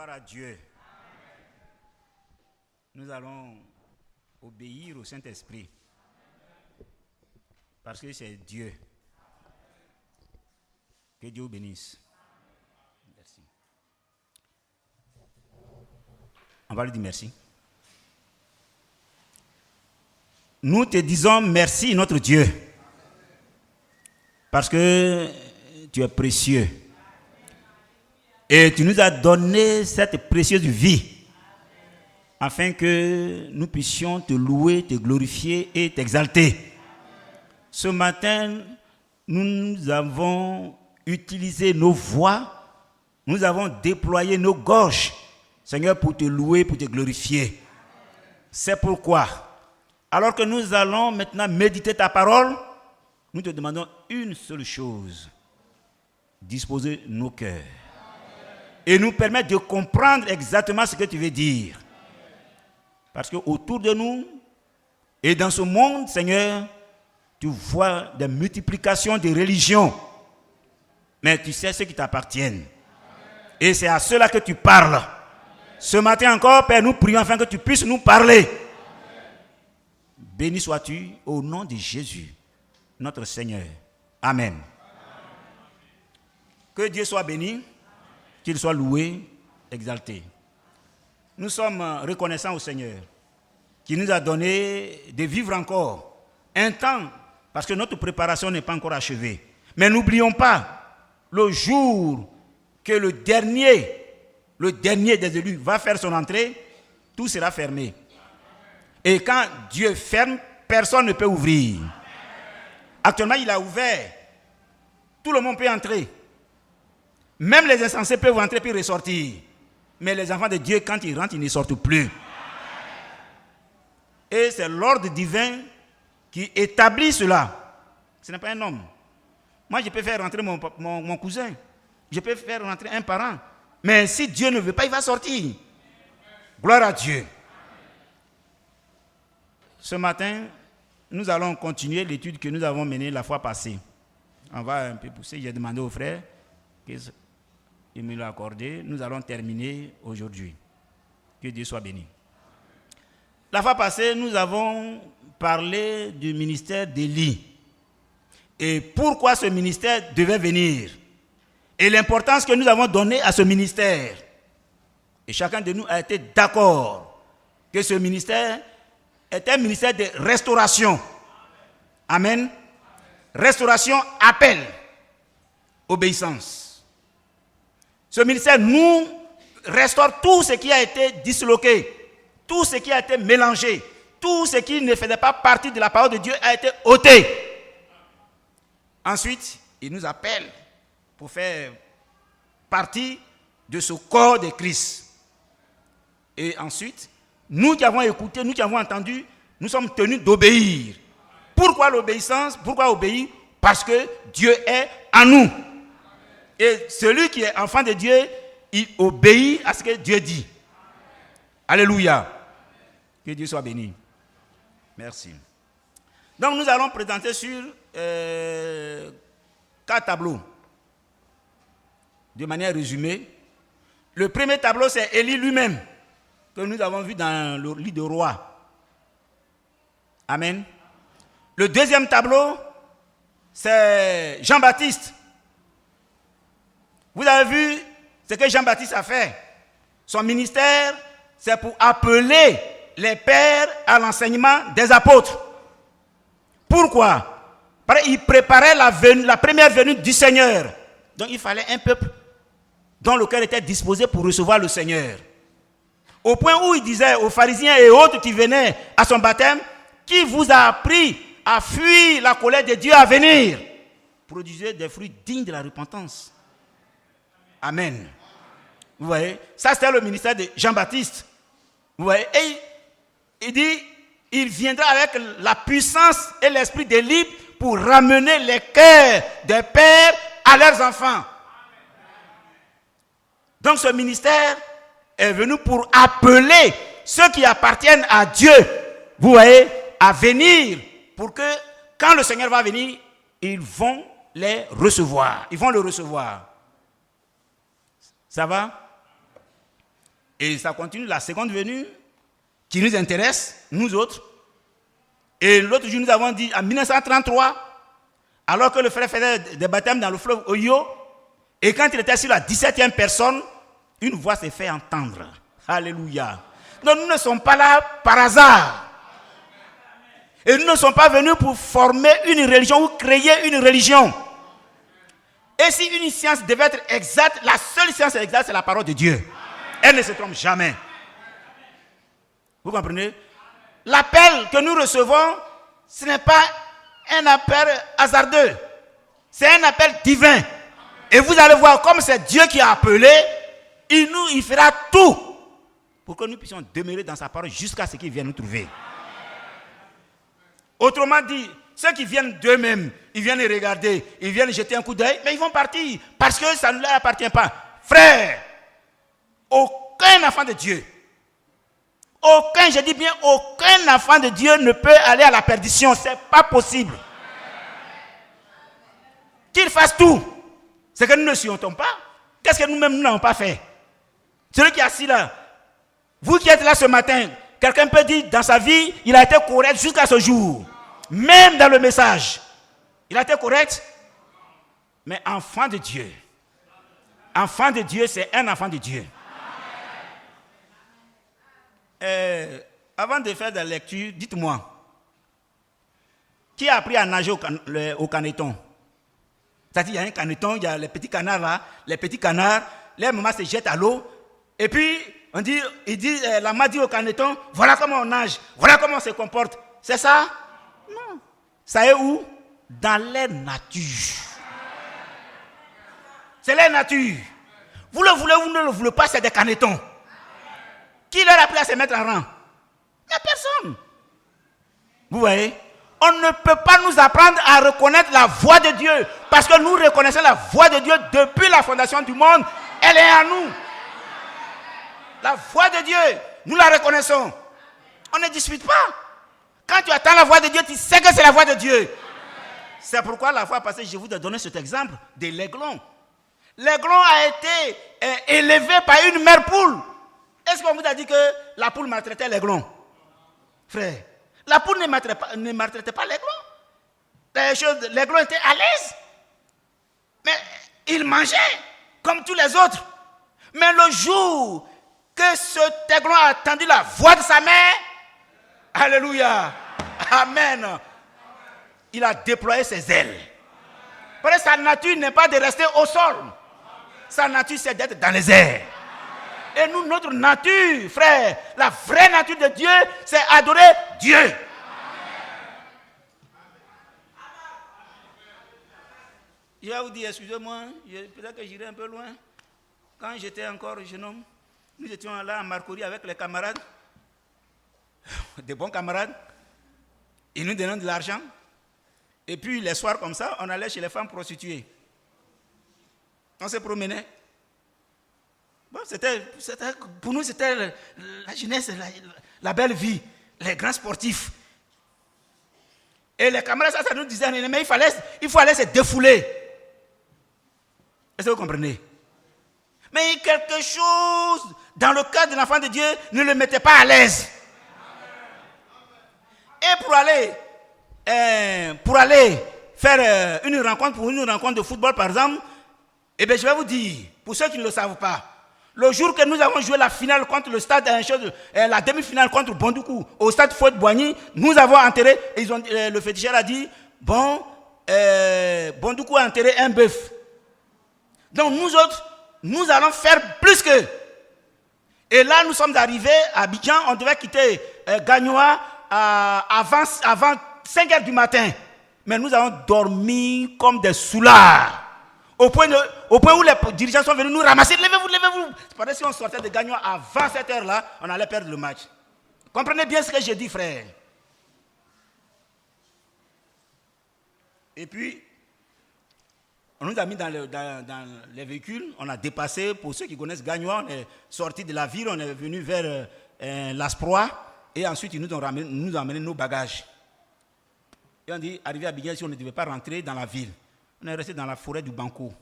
Gloire à Dieu. Nous allons obéir au Saint-Esprit. Parce que c'est Dieu. Que Dieu vous bénisse. Merci. On va lui dire merci. Nous te disons merci, notre Dieu. Parce que tu es précieux. Et tu nous as donné cette précieuse vie. Afin que nous puissions te louer, te glorifier et t'exalter. Ce matin, nous avons utilisé nos voix, nous avons déployé nos gorges, Seigneur, pour te louer, pour te glorifier. C'est pourquoi, alors que nous allons maintenant méditer ta parole, nous te demandons une seule chose, disposer nos cœurs et nous permettre de comprendre exactement ce que tu veux dire. Parce qu'autour de nous et dans ce monde, Seigneur, tu vois des multiplications de religions. Mais tu sais ce qui t'appartiennent. Et c'est à cela que tu parles. Ce matin encore, Père, nous prions afin que tu puisses nous parler. Béni sois-tu au nom de Jésus, notre Seigneur. Amen. Que Dieu soit béni, qu'il soit loué, exalté. Nous sommes reconnaissants au Seigneur qui nous a donné de vivre encore un temps, parce que notre préparation n'est pas encore achevée. Mais n'oublions pas, le jour que le dernier des élus va faire son entrée, tout sera fermé. Et quand Dieu ferme, personne ne peut ouvrir. Actuellement, il a ouvert. Tout le monde peut entrer. Même les insensés peuvent entrer puis ressortir. Mais les enfants de Dieu, quand ils rentrent, ils ne sortent plus. Et c'est l'ordre divin qui établit cela. Ce n'est pas un homme. Moi, je peux faire rentrer mon cousin. Je peux faire rentrer un parent. Mais si Dieu ne veut pas, il va sortir. Gloire à Dieu. Ce matin, nous allons continuer l'étude que nous avons menée la fois passée. On va un peu pousser. J'ai demandé aux frères qu'il me l'a accordé. Nous allons terminer aujourd'hui. Que Dieu soit béni. La fois passée, nous avons parlé du ministère d'Élie. Et pourquoi ce ministère devait venir. Et l'importance que nous avons donnée à ce ministère. Et chacun de nous a été d'accord que ce ministère est un ministère de restauration. Amen. Restauration, appel, obéissance. Ce ministère nous restaure tout ce qui a été disloqué, tout ce qui a été mélangé, tout ce qui ne faisait pas partie de la parole de Dieu a été ôté. Ensuite, il nous appelle pour faire partie de ce corps de Christ. Et ensuite, nous qui avons écouté, nous qui avons entendu, nous sommes tenus d'obéir. Pourquoi l'obéissance? Pourquoi obéir? Parce que Dieu est en nous. Et celui qui est enfant de Dieu, il obéit à ce que Dieu dit. Alléluia. Que Dieu soit béni. Merci. Donc nous allons présenter sur 4 tableaux. De manière résumée. Le premier tableau, c'est Élie lui-même, que nous avons vu dans le livre de Rois. Amen. Le deuxième tableau, c'est Jean-Baptiste. Vous avez vu ce que Jean-Baptiste a fait. Son ministère, c'est pour appeler les pères à l'enseignement des apôtres. Pourquoi? Parce qu'il préparait la première venue du Seigneur. Donc il fallait un peuple dont le cœur était disposé pour recevoir le Seigneur. Au point où il disait aux pharisiens et autres qui venaient à son baptême, qui vous a appris à fuir la colère de Dieu à venir? Produisez des fruits dignes de la repentance. Amen. Vous voyez, ça c'était le ministère de Jean-Baptiste. Vous voyez, et il dit, il viendra avec la puissance et l'esprit d'Élie pour ramener les cœurs des pères à leurs enfants. Donc ce ministère est venu pour appeler ceux qui appartiennent à Dieu, vous voyez, à venir pour que quand le Seigneur va venir, ils vont les recevoir. Ils vont le recevoir. Ça va? Et ça continue, la seconde venue, qui nous intéresse, nous autres. Et l'autre jour, nous avons dit, en 1933, alors que le frère faisait des baptêmes dans le fleuve Oyo, et quand il était sur la 17e personne, une voix s'est fait entendre. Alléluia. Donc nous ne sommes pas là par hasard. Et nous ne sommes pas venus pour former une religion ou créer une religion. Et si une science devait être exacte, la seule science exacte, c'est la parole de Dieu. Elle ne se trompe jamais. Vous comprenez? L'appel que nous recevons, ce n'est pas un appel hasardeux. C'est un appel divin. Et vous allez voir, comme c'est Dieu qui a appelé, il fera tout pour que nous puissions demeurer dans sa parole jusqu'à ce qu'il vienne nous trouver. Autrement dit, ceux qui viennent d'eux-mêmes, ils viennent les regarder, ils viennent jeter un coup d'œil, mais ils vont partir parce que ça ne leur appartient pas. Frère, aucun enfant de Dieu, je dis bien aucun enfant de Dieu ne peut aller à la perdition. Ce n'est pas possible. Qu'il fasse tout. C'est que nous ne suivons pas. Qu'est-ce que nous-mêmes nous n'avons pas fait? Celui qui est assis là, vous qui êtes là ce matin, quelqu'un peut dire dans sa vie, il a été correct jusqu'à ce jour. Même dans le message. Il a été correct. Mais enfant de Dieu. Enfant de Dieu, c'est un enfant de Dieu. Avant de faire de la lecture, dites-moi, qui a appris à nager au caneton? C'est-à-dire, il y a un caneton, il y a les petits canards là, les petits canards, les mamans se jettent à l'eau, et puis, la maman dit au caneton, voilà comment on nage, voilà comment on se comporte. C'est ça? Non. Ça est où? Dans l'air nature. C'est l'air nature. Vous le voulez ou vous ne le voulez pas, c'est des canetons. Qui leur a appris à se mettre en rang? Il n'y a personne. Vous voyez? On ne peut pas nous apprendre à reconnaître la voix de Dieu. Parce que nous reconnaissons la voix de Dieu depuis la fondation du monde. Elle est en nous. La voix de Dieu, nous la reconnaissons. On ne dispute pas. Quand tu attends la voix de Dieu, tu sais que c'est la voix de Dieu. C'est pourquoi la fois passée, je vous ai donné cet exemple de l'aiglon. L'aiglon a été élevé par une mère poule. Est-ce qu'on vous a dit que la poule maltraitait l'aiglon? Frère, la poule ne maltraitait pas l'aiglon. L'aiglon était à l'aise. Mais il mangeait comme tous les autres. Mais le jour que cet aiglon a entendu la voix de sa mère, alléluia, amen, il a déployé ses ailes. Parce que sa nature n'est pas de rester au sol. Sa nature, c'est d'être dans les airs. Et nous, notre nature, frère, la vraie nature de Dieu, c'est adorer Dieu. Je vais vous dire, excusez-moi, peut-être que j'irai un peu loin. Quand j'étais encore jeune homme, nous étions là en Marcory avec les camarades, des bons camarades. Ils nous donnaient de l'argent. Et puis les soirs comme ça, on allait chez les femmes prostituées. On se promenait. Bon, pour nous, c'était la jeunesse, la belle vie, les grands sportifs. Et les camarades, ça nous disait, mais il faut aller se défouler. Est-ce que vous comprenez? Mais quelque chose dans le cœur de l'enfant de Dieu ne le mettait pas à l'aise. Et pour aller faire une rencontre de football, par exemple, eh bien, je vais vous dire, pour ceux qui ne le savent pas, le jour que nous avons joué la finale contre le stade, la demi-finale contre Bondoukou, au stade Fouette-Boigny, nous avons enterré, le féticheur a dit, Bondoukou a enterré un bœuf. Donc nous autres, nous allons faire plus qu'eux. Et là, nous sommes arrivés à Abidjan, on devait quitter Gagnoa avant 5 h du matin. Mais nous avons dormi comme des soulards. Au point où les dirigeants sont venus nous ramasser. Levez-vous, levez-vous. Parce que si on sortait de Gagnoa avant cette heure-là, on allait perdre le match. Comprenez bien ce que je dis, frère. Et puis, on nous a mis dans les véhicules, on a dépassé, pour ceux qui connaissent Gagnoa, on est sorti de la ville, on est venu vers l'Asproie, et ensuite ils nous ont amené nos bagages. Et on dit, arrivé à Abidjan, si on ne devait pas rentrer dans la ville, on est resté dans la forêt du Banco.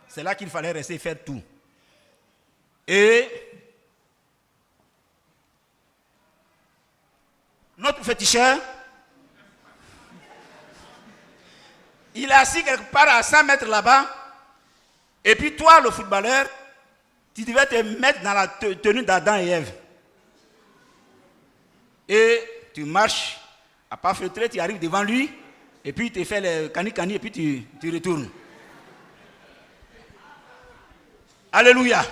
C'est là qu'il fallait rester faire tout. Et notre féticheur, il est assis quelque part à 100 mètres là-bas. Et puis toi, le footballeur, tu devais te mettre dans la tenue d'Adam et Ève. Et tu marches à pas feutré, tu arrives devant lui, et puis tu fais le cani-cani, et puis tu retournes. Alléluia.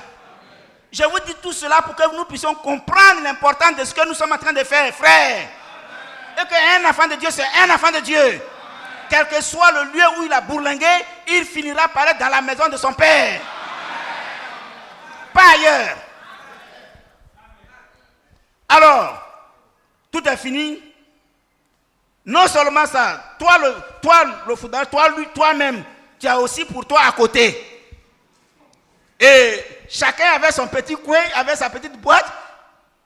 Je vous dis tout cela pour que nous puissions comprendre l'importance de ce que nous sommes en train de faire, frère. Et qu'un enfant de Dieu, c'est un enfant de Dieu. Quel que soit le lieu où il a bourlingué, il finira par être dans la maison de son Père. Pas ailleurs. Alors, tout est fini. Non seulement ça, toi le football, toi-même, tu as aussi pour toi à côté. Et chacun avait son petit coin, avait sa petite boîte.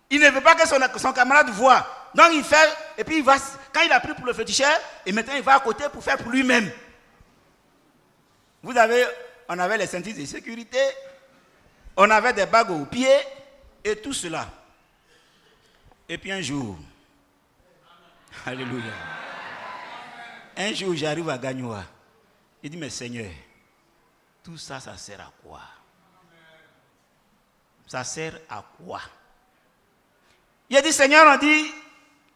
Il ne veut pas que son camarade voie. Donc il fait, et puis il va, quand il a pris pour le féticheur, et maintenant il va à côté pour faire pour lui-même. On avait les ceintures de sécurité, on avait des bagues aux pieds, et tout cela. Et puis un jour, alléluia, un jour j'arrive à Gagnoa. Il dit, mais Seigneur, tout ça, ça sert à quoi? Ça sert à quoi? Il a dit, Seigneur, on dit,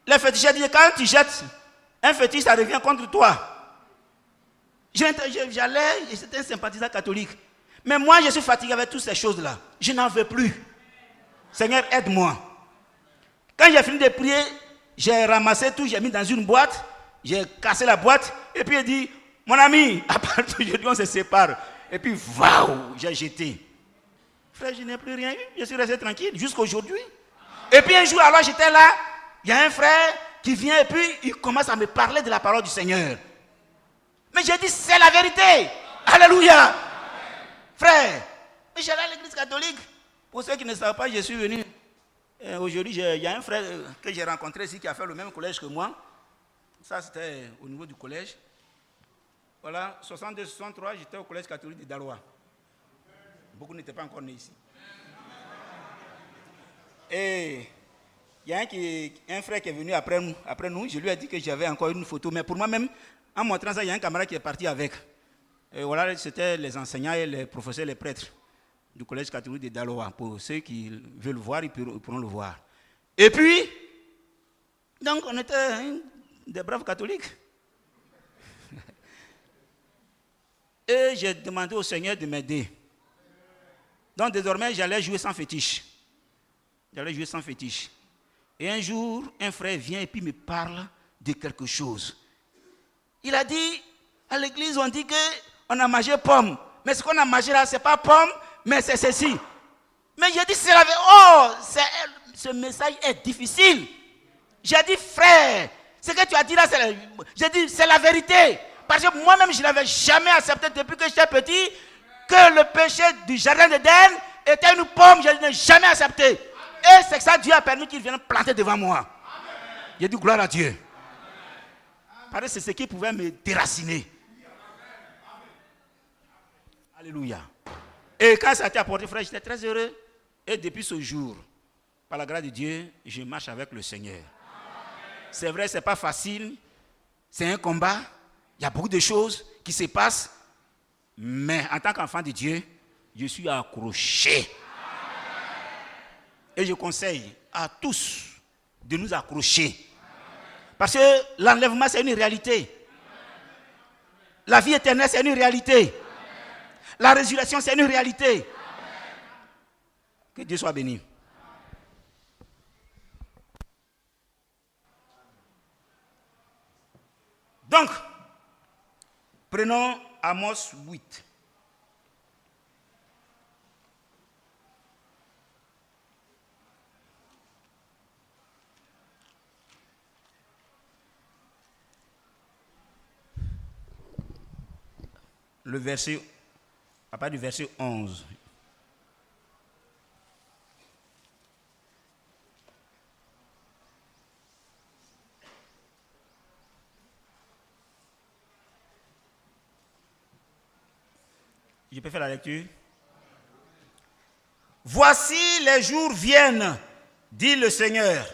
les féticheurs disent, quand tu jettes un fétiche, ça revient contre toi. J'allais, j'étais un sympathisant catholique. Mais moi, je suis fatigué avec toutes ces choses-là. Je n'en veux plus. Seigneur, aide-moi. Quand j'ai fini de prier, j'ai ramassé tout, j'ai mis dans une boîte, j'ai cassé la boîte, et puis il dit, mon ami, à partir d'aujourd'hui, on se sépare. Et puis, waouh, j'ai jeté. Frère, je n'ai plus rien eu, je suis resté tranquille jusqu'à aujourd'hui. Et puis un jour, alors j'étais là, il y a un frère qui vient et puis il commence à me parler de la parole du Seigneur. Mais j'ai dit, c'est la vérité. Alléluia. Frère, j'allais à l'église catholique. Pour ceux qui ne savent pas, je suis venu. Aujourd'hui, il y a un frère que j'ai rencontré ici qui a fait le même collège que moi. Ça, c'était au niveau du collège. Voilà, 62-63, j'étais au collège catholique de Daroua. Beaucoup n'étaient pas encore nés ici. Et il y a un frère qui est venu après nous. Je lui ai dit que j'avais encore une photo. Mais pour moi-même, en montrant ça, il y a un camarade qui est parti avec. Et voilà, c'était les enseignants et les professeurs, les prêtres du collège catholique de Daloa. Pour ceux qui veulent le voir, ils pourront le voir. Et puis, donc on était des braves catholiques. Et j'ai demandé au Seigneur de m'aider. Donc désormais, j'allais jouer sans fétiche. Et un jour, un frère vient et puis me parle de quelque chose. Il a dit, à l'église, on dit qu'on a mangé pomme. Mais ce qu'on a mangé là, ce n'est pas pomme, mais c'est ceci. Mais j'ai dit, c'est la vérité. Oh, ce message est difficile. J'ai dit, frère, ce que tu as dit là, j'ai dit, c'est la vérité. Parce que moi-même, je n'avais jamais accepté depuis que j'étais petit que le péché du jardin d'Éden était une pomme. Je n'ai jamais accepté. Et c'est que ça, Dieu a permis qu'il vienne planter devant moi. J'ai dit, gloire à Dieu. Parce que c'est ce qui pouvait me déraciner. Alléluia. Et quand ça a été apporté, frère, j'étais très heureux. Et depuis ce jour, par la grâce de Dieu, je marche avec le Seigneur. C'est vrai, ce n'est pas facile. C'est un combat. Il y a beaucoup de choses qui se passent. Mais en tant qu'enfant de Dieu, je suis accroché. Et je conseille à tous de nous accrocher. Parce que l'enlèvement, c'est une réalité. La vie éternelle, c'est une réalité. La résurrection, c'est une réalité. Que Dieu soit béni. Donc, prenons Amos 8. Le verset, à partir du verset 11. Je peux faire la lecture? voici les jours viennent, dit le Seigneur,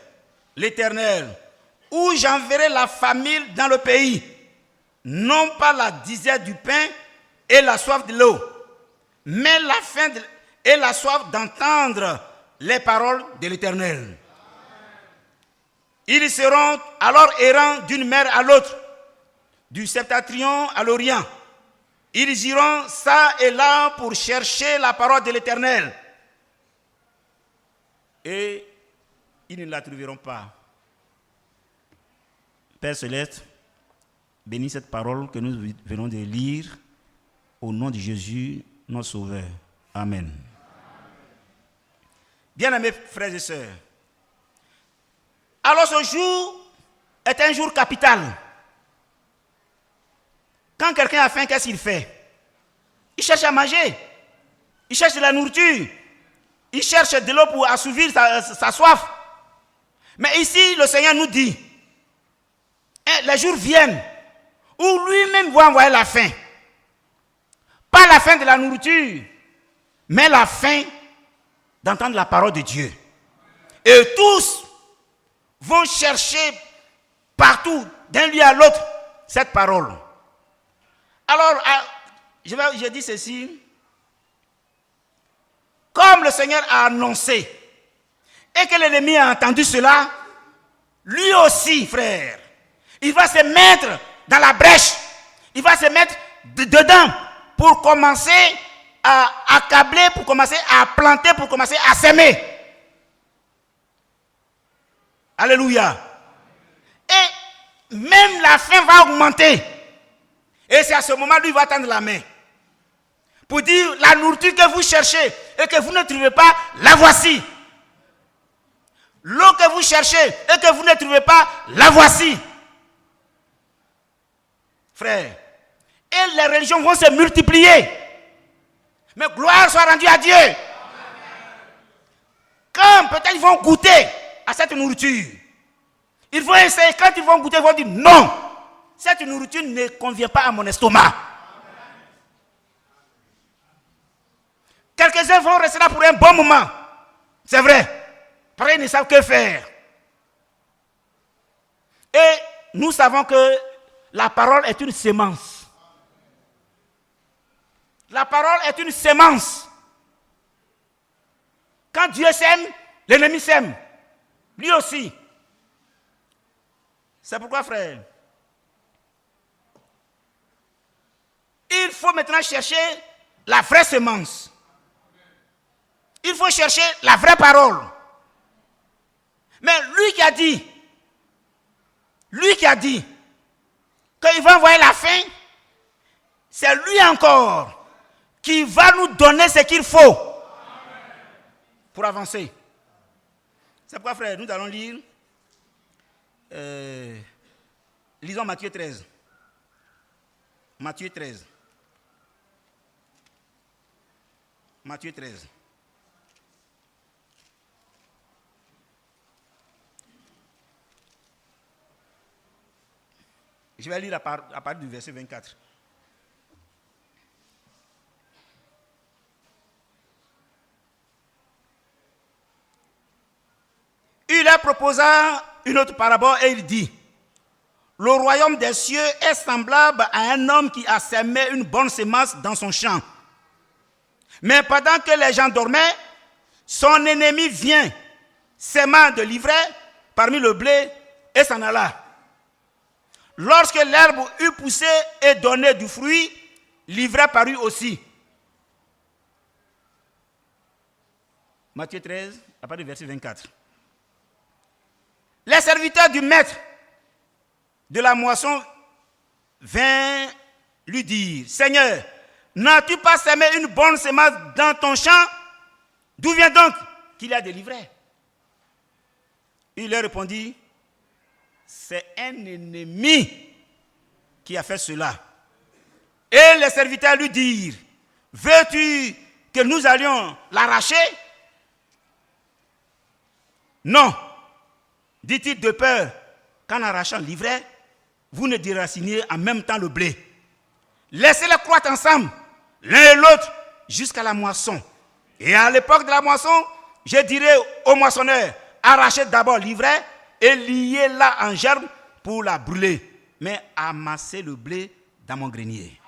l'Éternel, où j'enverrai la famine dans le pays, non pas la disette du pain et la soif de l'eau, mais la faim et la soif d'entendre les paroles de l'Éternel. Ils seront alors errants d'une mer à l'autre, du septentrion à l'orient. Ils iront ça et là pour chercher la parole de l'Éternel. Et ils ne la trouveront pas. Père Céleste, bénis cette parole que nous venons de lire au nom de Jésus, notre Sauveur. Amen. Bien-aimés frères et sœurs, alors ce jour est un jour capital. Quand quelqu'un a faim, qu'est-ce qu'il fait? Il cherche à manger. Il cherche de la nourriture. Il cherche de l'eau pour assouvir sa soif. Mais ici, le Seigneur nous dit, les jours viennent où lui-même va envoyer la faim. Pas la faim de la nourriture, mais la faim d'entendre la parole de Dieu. Et tous vont chercher partout, d'un lieu à l'autre, cette parole. Alors, je dis ceci. Comme le Seigneur a annoncé et que l'ennemi a entendu cela, lui aussi, frère, il va se mettre dans la brèche. Il va se mettre dedans pour commencer à accabler, pour commencer à planter, pour commencer à s'aimer. Alléluia. Et même la faim va augmenter. Et c'est à ce moment lui va tendre la main. Pour dire, la nourriture que vous cherchez et que vous ne trouvez pas, la voici. L'eau que vous cherchez et que vous ne trouvez pas, la voici. Frère, et les religions vont se multiplier. Mais gloire soit rendue à Dieu. Quand peut-être ils vont goûter à cette nourriture, ils vont essayer, quand ils vont goûter, ils vont dire non, cette nourriture ne convient pas à mon estomac. Quelques-uns vont rester là pour un bon moment. C'est vrai. Après, ils ne savent que faire. Et nous savons que la parole est une sémence. La parole est une sémence. Quand Dieu sème, l'ennemi sème. Lui aussi. C'est pourquoi, frère, il faut maintenant chercher la vraie sémence. Il faut chercher la vraie parole. Mais lui qui a dit qu'il va envoyer la faim, c'est lui encore qui va nous donner ce qu'il faut pour avancer. C'est pourquoi, frère, nous allons lire, lisons Matthieu 13. Matthieu 13. Matthieu 13. Je vais lire à partir du verset 24. Il leur proposa une autre parabole et il dit: le royaume des cieux est semblable à un homme qui a semé une bonne semence dans son champ. Mais pendant que les gens dormaient, son ennemi vient, sémant de l'ivraie parmi le blé, et s'en alla. Lorsque l'herbe eut poussé et donné du fruit, l'ivraie parut aussi. Matthieu 13, à partir du verset 24. Les serviteurs du maître de la moisson vinrent lui dire: Seigneur, n'as-tu pas semé une bonne semence dans ton champ? D'où vient donc qu'il y a des livrets? Il leur répondit: c'est un ennemi qui a fait cela. Et les serviteurs lui dirent: veux-tu que nous allions l'arracher? Non, dit-il, de peur qu'en arrachant l'ivraie, vous ne déraciniez en même temps le blé. Laissez-les croître ensemble, l'un et l'autre, jusqu'à la moisson. Et à l'époque de la moisson, je dirais au moissonneur, arrachez d'abord l'ivraie et liez-la en gerbe pour la brûler. Mais amassez le blé dans mon grenier.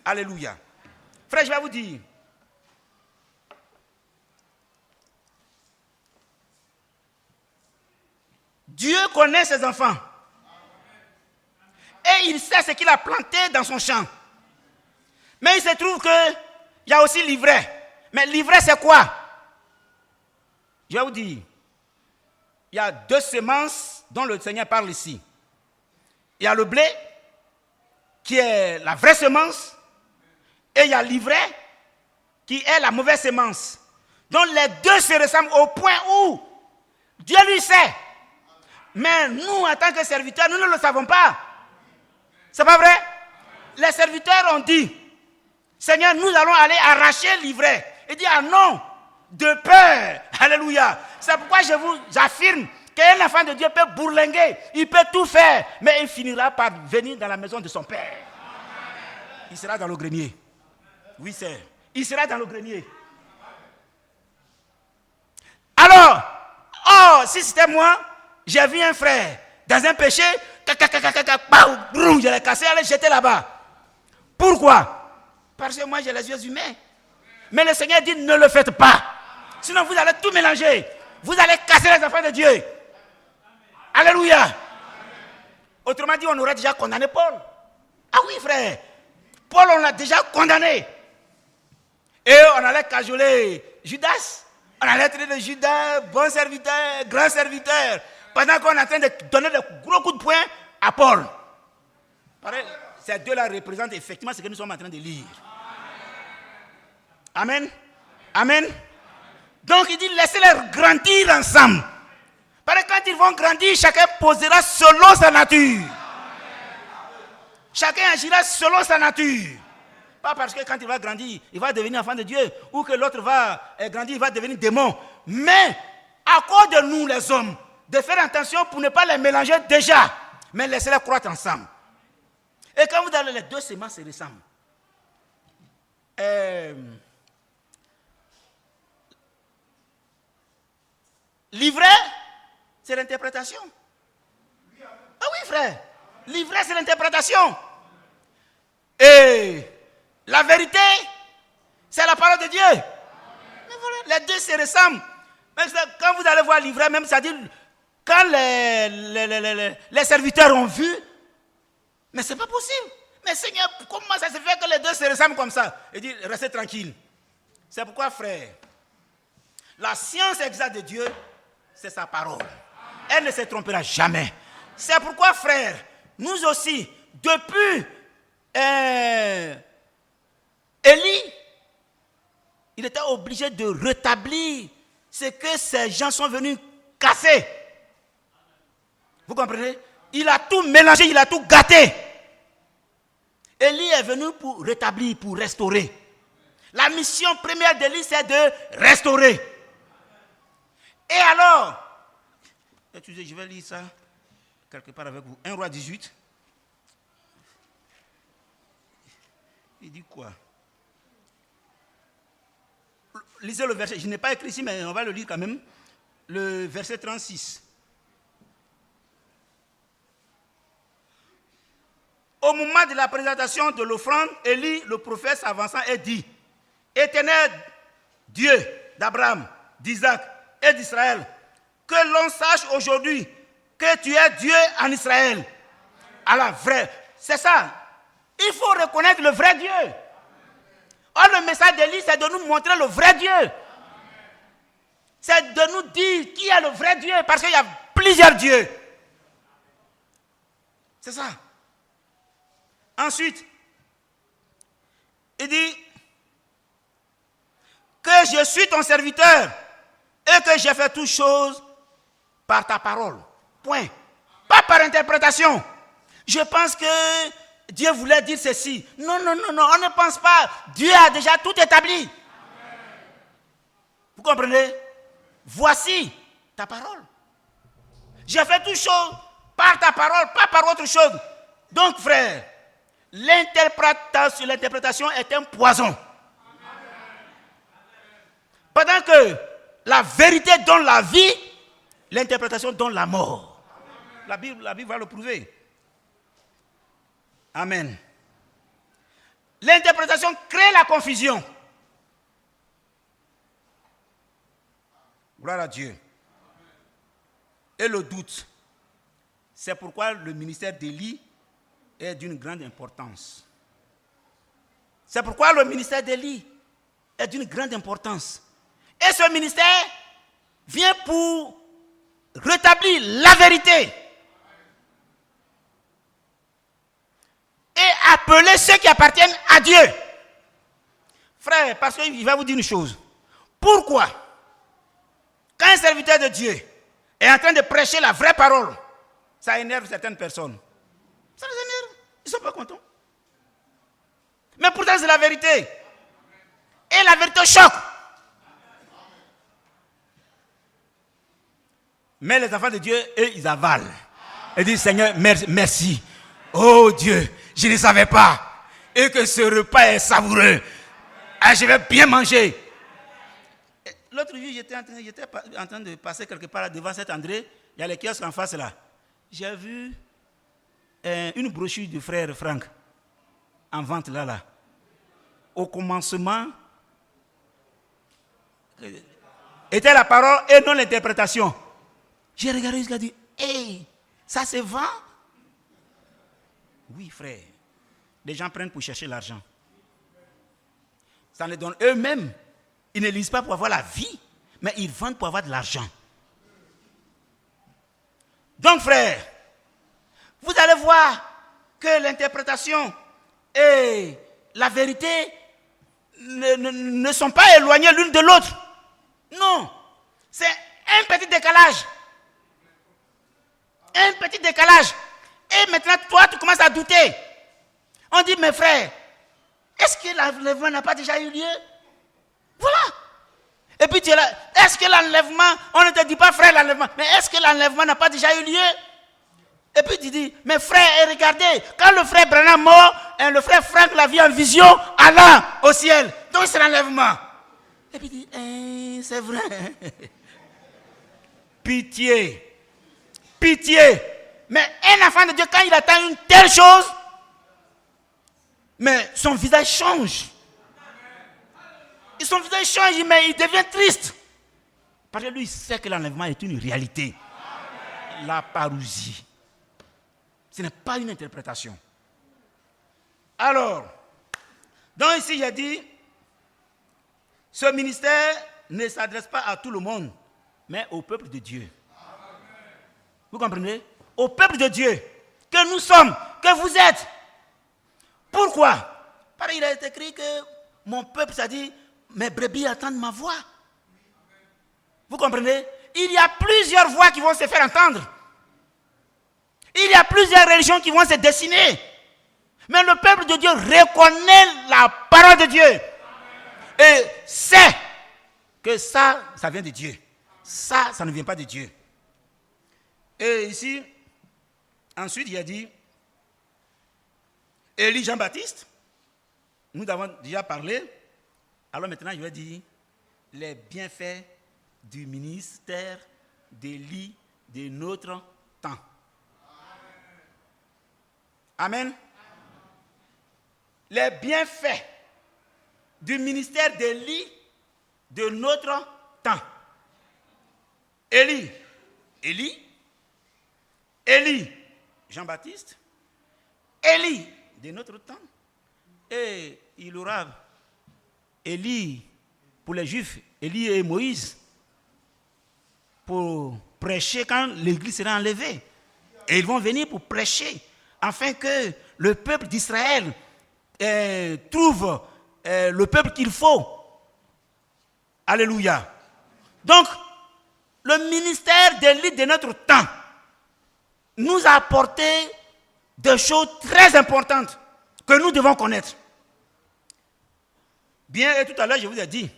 Alléluia. Frère, je vais vous dire. Dieu connaît ses enfants. Et il sait ce qu'il a planté dans son champ. Mais il se trouve qu'il y a aussi l'ivraie. Mais l'ivraie, c'est quoi? Je vais vous dire. Il y a 2 semences dont le Seigneur parle ici. Il y a le blé, qui est la vraie semence, et il y a l'ivraie, qui est la mauvaise semence. Donc les deux se ressemblent au point où Dieu lui sait. Mais nous, en tant que serviteurs, nous ne le savons pas. C'est pas vrai? Les serviteurs ont dit, Seigneur, nous allons aller arracher l'ivraie. Il dit, ah non, de peur. Alléluia. C'est pourquoi j'affirme qu'un enfant de Dieu peut bourlinguer, il peut tout faire, mais il finira par venir dans la maison de son père. Il sera dans le grenier. Oui, c'est. Il sera dans le grenier. Alors, si c'était moi, j'ai vu un frère dans un péché, je l'ai cassé, allez jeter là-bas. Pourquoi? Parce que moi j'ai les yeux humains. Mais le Seigneur dit ne le faites pas. Sinon vous allez tout mélanger. Vous allez casser les enfants de Dieu. Alléluia. Autrement dit, on aurait déjà condamné Paul. Ah oui, frère. Paul, on l'a déjà condamné. Et on allait cajoler Judas. On allait traiter de Judas, bon serviteur, grand serviteur. Pendant qu'on est en train de donner de gros coups de poing à Paul. Ces deux-là représentent effectivement ce que nous sommes en train de lire. Amen. Amen. Donc il dit, laissez-les grandir ensemble. Parce que quand ils vont grandir, chacun posera selon sa nature. Chacun agira selon sa nature. Pas parce que quand il va grandir, il va devenir enfant de Dieu. Ou que l'autre va grandir, il va devenir démon. Mais à cause de nous les hommes, de faire attention pour ne pas les mélanger déjà. Mais laissez-les croître ensemble. Et quand vous allez, les deux semences se ressemblent. L'ivraie, c'est l'interprétation. Ah oui, frère. L'ivraie, c'est l'interprétation. Et la vérité, c'est la parole de Dieu. Mais voilà, les deux se ressemblent. Mais quand vous allez voir l'ivraie, même ça dit, quand les serviteurs ont vu, mais c'est pas possible. Mais Seigneur, comment ça se fait que les deux se ressemblent comme ça? Il dit, restez tranquille. C'est pourquoi, frère, la science exacte de Dieu, c'est sa parole. Elle ne se trompera jamais. C'est pourquoi, frère, nous aussi, depuis Élie, il était obligé de rétablir ce que ces gens sont venus casser. Vous comprenez? Il a tout mélangé, il a tout gâté. Élie est venu pour rétablir, pour restaurer. La mission première d'Élie, c'est de restaurer. Et alors, excusez, je vais lire ça quelque part avec vous. 1 Roi 18. Il dit quoi? Lisez le verset. Je n'ai pas écrit ici, mais on va le lire quand même. Le verset 36. Au moment de la présentation de l'offrande, Élie, le prophète, s'avançant et dit, Éternel Dieu d'Abraham, d'Isaac et d'Israël, que l'on sache aujourd'hui que tu es Dieu en Israël. Alors, vrai, c'est ça. Il faut reconnaître le vrai Dieu. Or, le message d'Élie, c'est de nous montrer le vrai Dieu. C'est de nous dire qui est le vrai Dieu, parce qu'il y a plusieurs dieux. C'est ça. Ensuite, il dit que je suis ton serviteur et que j'ai fait toutes choses par ta parole. Point. Pas par interprétation. Je pense que Dieu voulait dire ceci. Non, non, non, non, on ne pense pas. Dieu a déjà tout établi. Vous comprenez? Voici ta parole. J'ai fait toutes choses par ta parole, pas par autre chose. Donc, frère, l'interprétation est un poison. Pendant que la vérité donne la vie, l'interprétation donne la mort. La Bible va le prouver. Amen. L'interprétation crée la confusion. Gloire à Dieu. Et le doute. C'est pourquoi le ministère d'Élie est d'une grande importance. C'est pourquoi le ministère d'Élie est d'une grande importance. Et ce ministère vient pour rétablir la vérité et appeler ceux qui appartiennent à Dieu. Frère, parce qu'il va vous dire une chose. Pourquoi, quand un serviteur de Dieu est en train de prêcher la vraie parole, ça énerve certaines personnes? Ça les énerve. Ils ne sont pas contents. Mais pourtant, c'est la vérité. Et la vérité choque. Mais les enfants de Dieu, eux, ils avalent. Ils disent, Seigneur, merci. Oh Dieu, je ne savais pas. Et que ce repas est savoureux. Ah, je vais bien manger. L'autre jour, j'étais en train de passer quelque part devant cet André. Il y a les kiosques en face là. J'ai vu une brochure du frère Franck en vente là. Au commencement, était la parole et non l'interprétation. J'ai regardé, il a dit, hey, ça se vend? Oui, frère. Les gens prennent pour chercher l'argent. Ça les donne eux-mêmes. Ils ne lisent pas pour avoir la vie, mais ils vendent pour avoir de l'argent. Donc, frère, vous allez voir que l'interprétation et la vérité ne sont pas éloignées l'une de l'autre. Non, c'est un petit décalage. Un petit décalage. Et maintenant, toi, tu commences à douter. On dit, mes frères, est-ce que l'enlèvement n'a pas déjà eu lieu? Voilà. Et puis tu es là, est-ce que l'enlèvement, on ne te dit pas frère l'enlèvement, mais est-ce que l'enlèvement n'a pas déjà eu lieu? Et puis tu dis, mes frères, regardez, quand le frère Branham mort, le frère Franck l'a vu en vision, allant au ciel. Donc c'est l'enlèvement. Et puis tu dis, c'est vrai. Pitié. Pitié. Mais un enfant de Dieu, quand il attend une telle chose, mais son visage change. Et son visage change, mais il devient triste. Parce que lui, il sait que l'enlèvement est une réalité. La parousie. Ce n'est pas une interprétation. Alors, donc ici, il a dit, ce ministère ne s'adresse pas à tout le monde, mais au peuple de Dieu. Vous comprenez? Au peuple de Dieu, que nous sommes, que vous êtes. Pourquoi? Parce qu'il a été écrit que mon peuple, ça dit, mes brebis attendent ma voix. Vous comprenez? Il y a plusieurs voix qui vont se faire entendre. Il y a plusieurs religions qui vont se dessiner. Mais le peuple de Dieu reconnaît la parole de Dieu. Et sait que ça vient de Dieu. Ça ne vient pas de Dieu. Et ici, ensuite, il a dit, Élie Jean-Baptiste, nous avons déjà parlé. Alors maintenant, je vais dire les bienfaits du ministère d'Élie de notre temps. Amen. Les bienfaits du ministère d'Élie de notre temps. Élie, Jean-Baptiste, Élie de notre temps. Et il aura Élie pour les Juifs, Élie et Moïse pour prêcher quand l'église sera enlevée. Et ils vont venir pour prêcher afin que le peuple d'Israël trouve le peuple qu'il faut. Alléluia. Donc, le ministère d'Élie de notre temps nous a apporté des choses très importantes que nous devons connaître. Bien, et tout à l'heure, je vous ai dit,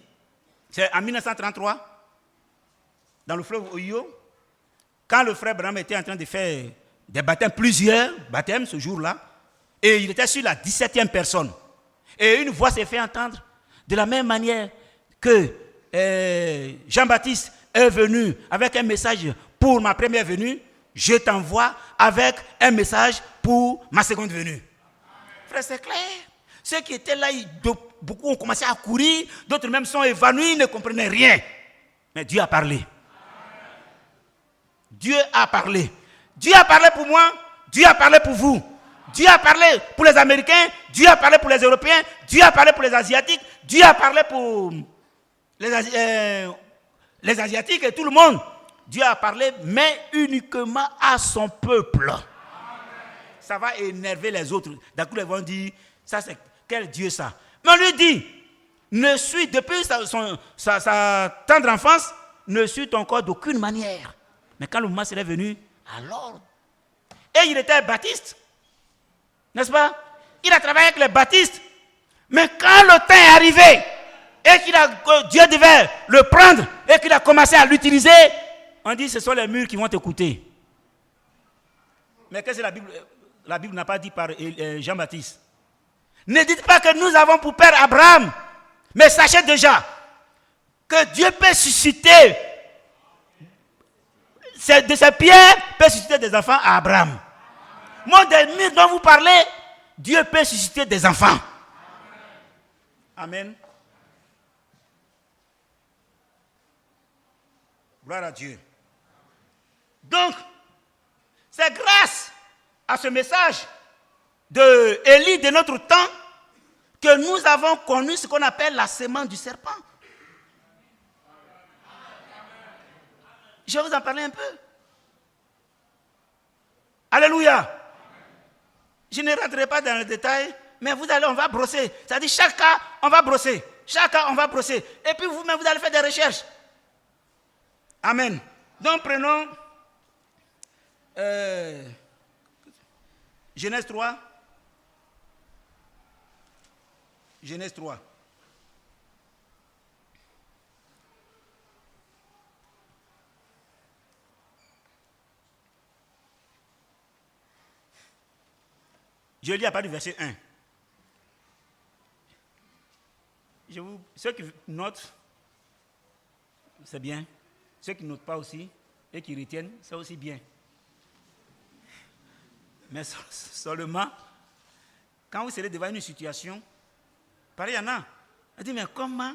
c'est en 1933, dans le fleuve Ohio, quand le frère Branham était en train de faire des baptêmes, plusieurs baptêmes ce jour-là, et il était sur la 17e personne. Et une voix s'est fait entendre de la même manière que Jean-Baptiste est venu avec un message pour ma première venue, je t'envoie avec un message pour ma seconde venue. Frère, c'est clair. Ceux qui étaient là, beaucoup ont commencé à courir, d'autres même sont évanouis, ne comprenaient rien. Mais Dieu a parlé. Dieu a parlé. Dieu a parlé pour moi, Dieu a parlé pour vous. Dieu a parlé pour les Américains, Dieu a parlé pour les Européens, Dieu a parlé pour les Asiatiques, Dieu a parlé pour les Asiatiques et tout le monde. Dieu a parlé, mais uniquement à son peuple. Ça va énerver les autres. D'un coup, ils vont dire, ça c'est quel Dieu ça? Mais on lui dit, depuis sa tendre enfance, ne suit encore d'aucune manière. Mais quand le moment serait venu, alors. Et il était baptiste. N'est-ce pas? Il a travaillé avec les baptistes. Mais quand le temps est arrivé, et que Dieu devait le prendre, et qu'il a commencé à l'utiliser, on dit ce sont les murs qui vont t'écouter. Mais qu'est-ce que la Bible n'a pas dit par Jean-Baptiste? Ne dites pas que nous avons pour père Abraham, mais sachez déjà que Dieu peut susciter de ces pierres, peut susciter des enfants à Abraham. Moi, des murs dont vous parlez, Dieu peut susciter des enfants. Amen. Gloire à Dieu. Donc, c'est grâce à ce message de Élie de notre temps que nous avons connu ce qu'on appelle la semence du serpent. Je vais vous en parler un peu. Alléluia. Je ne rentrerai pas dans le détail, mais on va brosser. C'est-à-dire chaque cas, on va brosser. Chaque cas, on va brosser. Et puis vous-même, vous allez faire des recherches. Amen. Donc prenons Genèse 3. Genèse 3. Je lis à partir du verset 1. Ceux qui notent, c'est bien. Ceux qui ne notent pas aussi et qui retiennent, c'est aussi bien. Mais seulement, quand vous serez devant une situation, pareil, il y en a. On dit, mais comment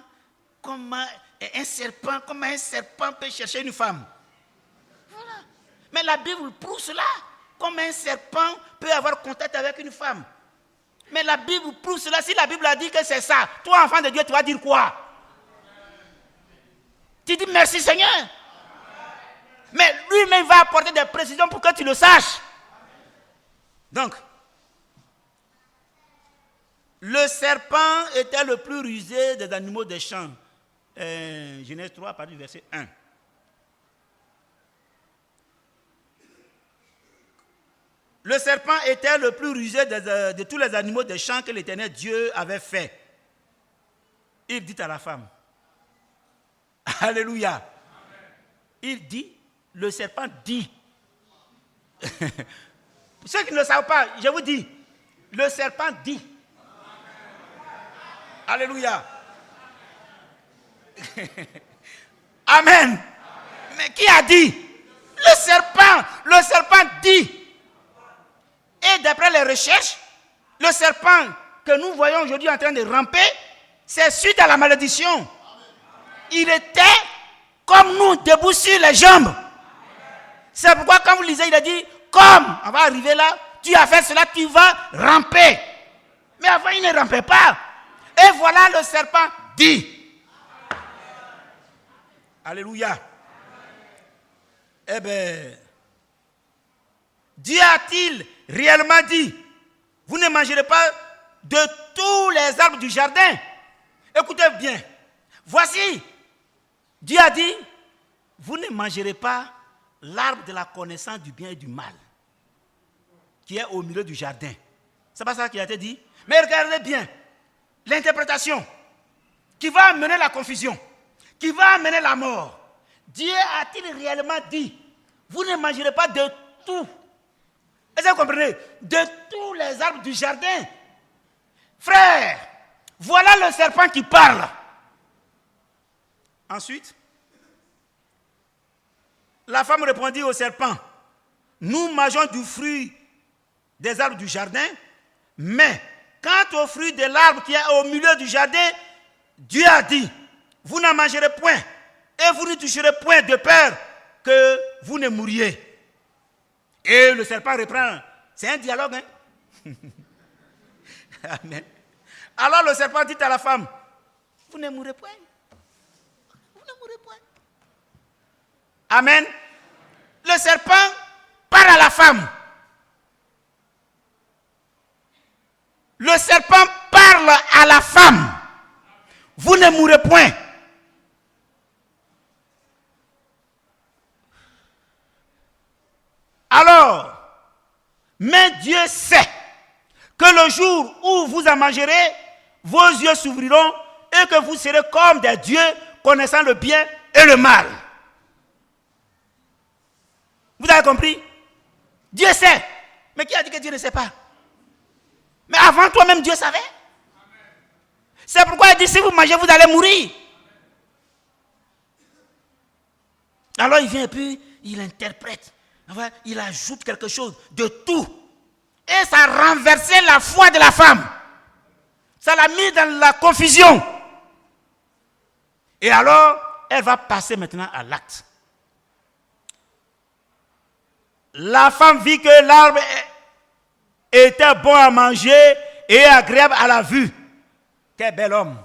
un serpent peut chercher une femme? Voilà. Mais la Bible prouve cela. Comment un serpent peut avoir contact avec une femme? Mais la Bible prouve cela. Si la Bible a dit que c'est ça, toi, enfant de Dieu, tu vas dire quoi? Tu dis merci Seigneur. Mais lui-même va apporter des précisions pour que tu le saches. Donc, le serpent était le plus rusé des animaux des champs. Genèse 3, à partir du verset 1. Le serpent était le plus rusé de tous les animaux des champs que l'Éternel Dieu avait fait. Il dit à la femme, Alléluia. Amen. Il dit, le serpent dit. Ceux qui ne le savent pas, je vous dis, le serpent dit. Amen. Alléluia. Amen. Amen. Mais qui a dit? Le serpent dit. Et d'après les recherches, le serpent que nous voyons aujourd'hui en train de ramper, c'est suite à la malédiction. Il était comme nous, debout sur les jambes. C'est pourquoi quand vous lisez, il a dit, comme, on va arriver là, tu as fait cela, tu vas ramper. Mais avant, il ne rampait pas. Et voilà le serpent dit. Alléluia. Eh bien, Dieu a-t-il réellement dit, vous ne mangerez pas de tous les arbres du jardin? Écoutez bien. Voici, Dieu a dit, vous ne mangerez pas l'arbre de la connaissance du bien et du mal, qui est au milieu du jardin. C'est pas ça qui a été dit? Mais regardez bien, l'interprétation qui va amener la confusion, qui va amener la mort. Dieu a-t-il réellement dit, vous ne mangerez pas de tout? Est-ce que vous comprenez? De tous les arbres du jardin. Frère, voilà le serpent qui parle. Ensuite, la femme répondit au serpent, nous mangeons du fruit des arbres du jardin, mais quant au fruit de l'arbre qui est au milieu du jardin, Dieu a dit, vous n'en mangerez point et vous ne toucherez point de peur que vous ne mouriez. Et le serpent reprend. C'est un dialogue, hein? Amen. Alors le serpent dit à la femme, vous ne mourrez point. Vous ne mourrez point. Amen. Le serpent parle à la femme. Le serpent parle à la femme. Vous ne mourrez point. Alors, mais Dieu sait que le jour où vous en mangerez, vos yeux s'ouvriront et que vous serez comme des dieux connaissant le bien et le mal. Vous avez compris? Dieu sait. Mais qui a dit que Dieu ne sait pas? Mais avant toi-même, Dieu savait. C'est pourquoi il dit, si vous mangez, vous allez mourir. Alors il vient et puis il interprète. Enfin, il ajoute quelque chose de tout. Et ça a renversé la foi de la femme. Ça l'a mis dans la confusion. Et alors, elle va passer maintenant à l'acte. La femme vit que l'arbre était bon à manger et agréable à la vue. Quel bel homme.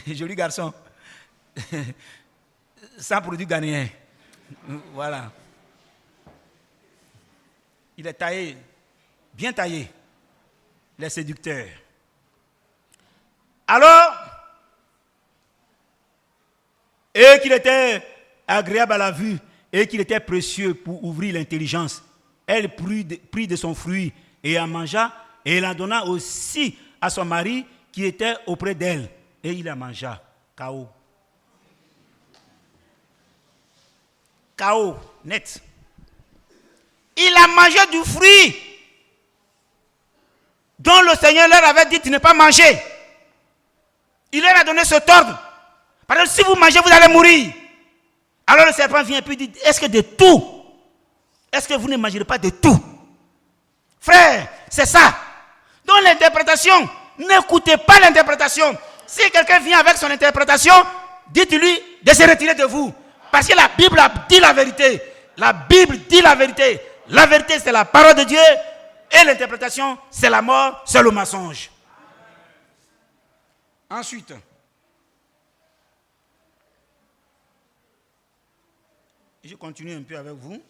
Joli garçon. Sans produit ghanéen. Voilà. Il est taillé, bien taillé. Les séducteurs. Alors, et qu'il était agréable à la vue, et qu'il était précieux pour ouvrir l'intelligence, elle prit de son fruit et en mangea, et elle en donna aussi à son mari qui était auprès d'elle. Et il en mangea. K.O. K.O. net. Il a mangé du fruit dont le Seigneur leur avait dit de ne pas manger. Il leur a donné cet ordre. Parce que si vous mangez, vous allez mourir. Alors le serpent vient et puis dit, est-ce que de tout? Est-ce que vous ne mangerez pas de tout? Frère, c'est ça. Dans l'interprétation, n'écoutez pas l'interprétation. Si quelqu'un vient avec son interprétation, dites-lui de se retirer de vous. Parce que la Bible dit la vérité. La Bible dit la vérité. La vérité, c'est la parole de Dieu. Et l'interprétation, c'est la mort, c'est le mensonge. Ensuite, je continue un peu avec vous.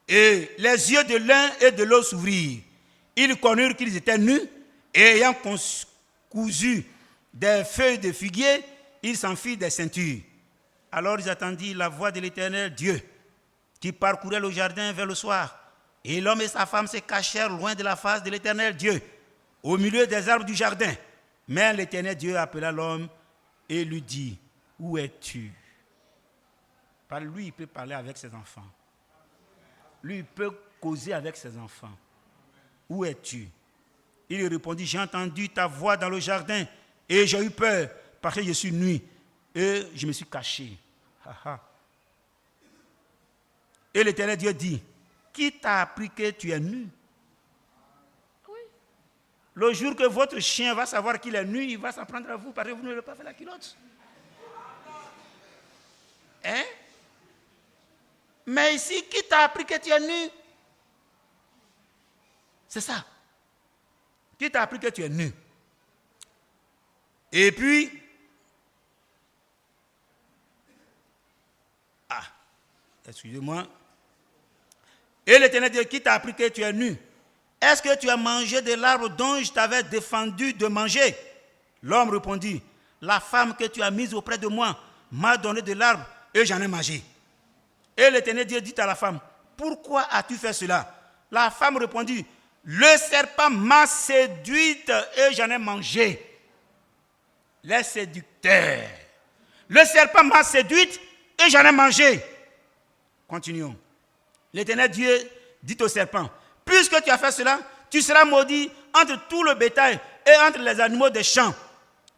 Et les yeux de l'un et de l'autre s'ouvrirent. Ils connurent qu'ils étaient nus et ayant cousu des feuilles de figuier, ils s'en firent des ceintures. Alors ils attendirent la voix de l'Éternel Dieu qui parcourait le jardin vers le soir. Et l'homme et sa femme se cachèrent loin de la face de l'Éternel Dieu, au milieu des arbres du jardin. Mais l'Éternel Dieu appela l'homme et lui dit, où es-tu? Lui, il peut parler avec ses enfants. Lui, il peut causer avec ses enfants. Où es-tu? Il répondit, j'ai entendu ta voix dans le jardin et j'ai eu peur parce que je suis nu et je me suis caché. Et l'Éternel Dieu dit, qui t'a appris que tu es nu? Oui. Le jour que votre chien va savoir qu'il est nu, il va s'en prendre à vous parce que vous ne lui avez pas fait la culotte. Hein? Mais ici, qui t'a appris que tu es nu? C'est ça. Qui t'a appris que tu es nu? Et puis, excusez-moi. Et l'Éternel dit, qui t'a appris que tu es nu? Est-ce que tu as mangé de l'arbre dont je t'avais défendu de manger? L'homme répondit, la femme que tu as mise auprès de moi m'a donné de l'arbre et j'en ai mangé. Et l'Éternel Dieu dit à la femme, pourquoi as-tu fait cela? La femme répondit, le serpent m'a séduite et j'en ai mangé. Les séducteurs. Le serpent m'a séduite et j'en ai mangé. Continuons. L'Éternel Dieu dit au serpent, puisque tu as fait cela, tu seras maudit entre tout le bétail et entre les animaux des champs.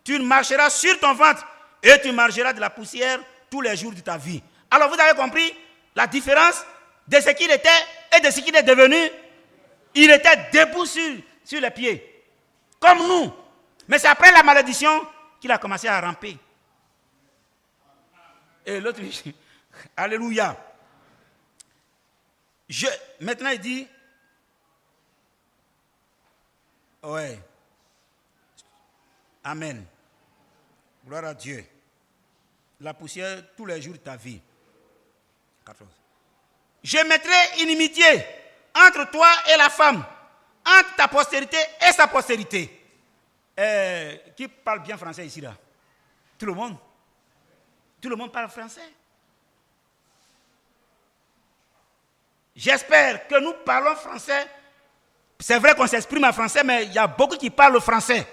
Tu marcheras sur ton ventre et tu mangeras de la poussière tous les jours de ta vie. Alors vous avez compris la différence de ce qu'il était et de ce qu'il est devenu. Il était debout sur les pieds, comme nous. Mais c'est après la malédiction qu'il a commencé à ramper. Et l'autre, alléluia. Maintenant il dit, ouais, amen. Gloire à Dieu. La poussière tous les jours de ta vie. 14. Je mettrai inimitié entre toi et la femme, entre ta postérité et sa postérité. Qui parle bien français ici là? Tout le monde? Tout le monde parle français? J'espère que nous parlons français. C'est vrai qu'on s'exprime en français, mais il y a beaucoup qui parlent français.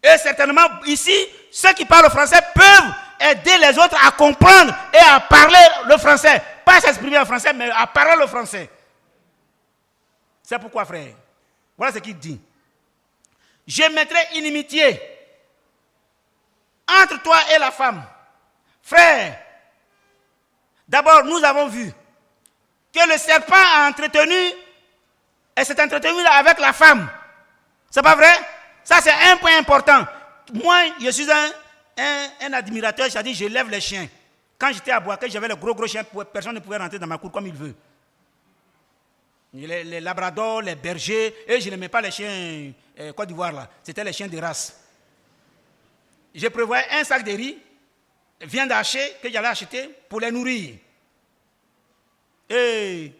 Et certainement, ici, ceux qui parlent français peuvent aider les autres à comprendre et à parler le français. Pas à s'exprimer en français, mais à parler le français. C'est pourquoi, frère, voilà ce qu'il dit. Je mettrai inimitié entre toi et la femme. Frère, d'abord, nous avons vu que le serpent a entretenu, et s'est entretenu avec la femme. C'est pas vrai? Ça, c'est un point important. Moi, je suis un admirateur, c'est-à-dire je lève les chiens. Quand j'étais à Boaké, j'avais le gros chien, personne ne pouvait rentrer dans ma cour comme il veut. Les labradors, les bergers, et je n'aimais pas les chiens Côte d'Ivoire là, c'était les chiens de race. Je prévoyais un sac de riz, viande hachée, que j'allais acheter pour les nourrir. Et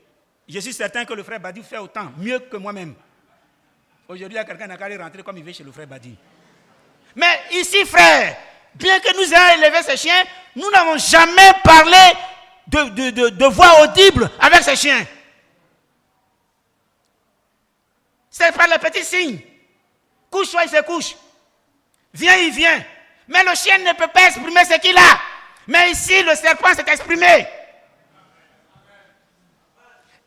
je suis certain que le frère Badi fait autant, mieux que moi-même. Aujourd'hui, il y a quelqu'un qui n'a qu'à aller rentrer comme il veut chez le frère Badi. Mais ici, frère, bien que nous ayons élevé ces chiens, nous n'avons jamais parlé de voix audible avec ces chiens. C'est par les petits signes. Couche-toi, il se couche. Viens, il vient. Mais le chien ne peut pas exprimer ce qu'il a. Mais ici, le serpent s'est exprimé.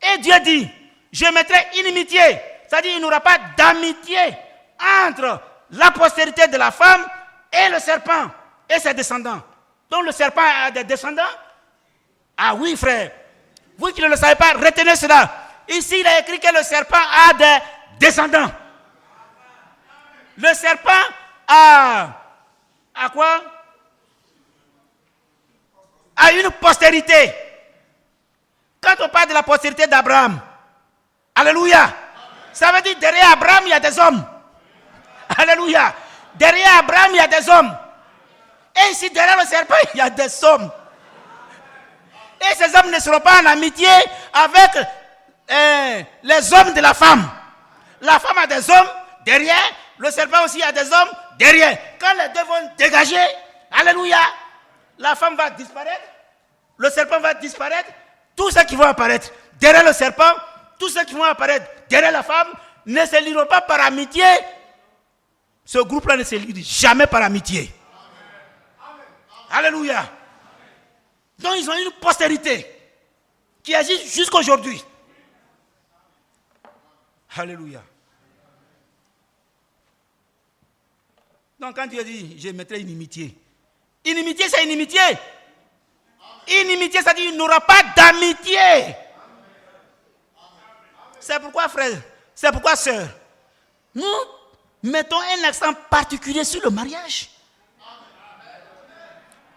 Et Dieu dit, je mettrai inimitié. C'est-à-dire qu'il n'y aura pas d'amitié entre la postérité de la femme et le serpent et ses descendants. Donc le serpent a des descendants? Ah oui, frère. Vous qui ne le savez pas, retenez cela. Ici, il a écrit que le serpent a des descendants. Le serpent a quoi? A une postérité. Quand on parle de la postérité d'Abraham, alléluia, ça veut dire derrière Abraham, il y a des hommes. Alléluia. Derrière Abraham, il y a des hommes. Et ici, derrière le serpent, il y a des hommes. Et ces hommes ne seront pas en amitié avec les hommes de la femme. La femme a des hommes derrière, le serpent aussi a des hommes derrière. Quand les deux vont dégager, alléluia, la femme va disparaître, le serpent va disparaître, tous ceux qui vont apparaître derrière le serpent, tous ceux qui vont apparaître derrière la femme, ne se liront pas par amitié. Ce groupe-là ne se lit jamais par amitié. Alléluia. Donc ils ont une postérité qui agit jusqu'à aujourd'hui. Alléluia. Donc quand Dieu dit, je mettrai inimitié. Inimitié, c'est inimitié. Inimitié, ça dit qu'il n'y aura pas d'amitié. C'est pourquoi, frère, c'est pourquoi, sœur, nous mettons un accent particulier sur le mariage.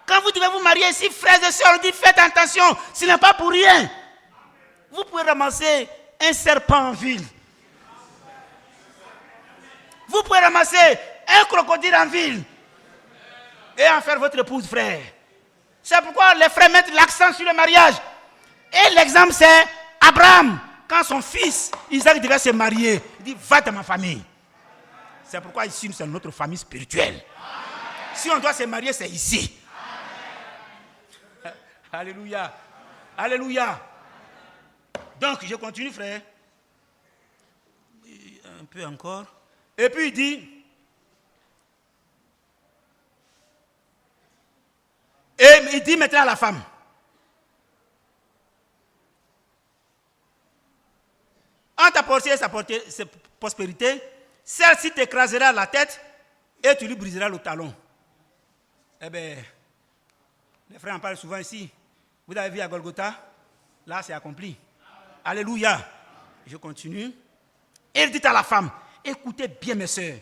Quand vous devez vous marier ici, frères et sœurs, on dit faites attention, ce n'est pas pour rien. Vous pouvez ramasser un serpent en ville. Vous pouvez ramasser un crocodile en ville et en faire votre épouse, frère. C'est pourquoi les frères mettent l'accent sur le mariage. Et l'exemple, c'est Abraham. Quand son fils Isaac devait se marier, il dit va dans ma famille. C'est pourquoi ici, c'est notre famille spirituelle. Si on doit se marier, c'est ici. Alléluia. Alléluia. Donc, je continue, frère. Un peu encore. Et puis, il dit... Et il dit maintenant à la femme. Entre t'apporter sa prospérité, celle-ci t'écrasera la tête et tu lui briseras le talon. Eh bien, les frères en parlent souvent ici. Vous avez vu à Golgotha? Là, c'est accompli. Alléluia. Je continue. Et il dit à la femme, écoutez bien mes sœurs.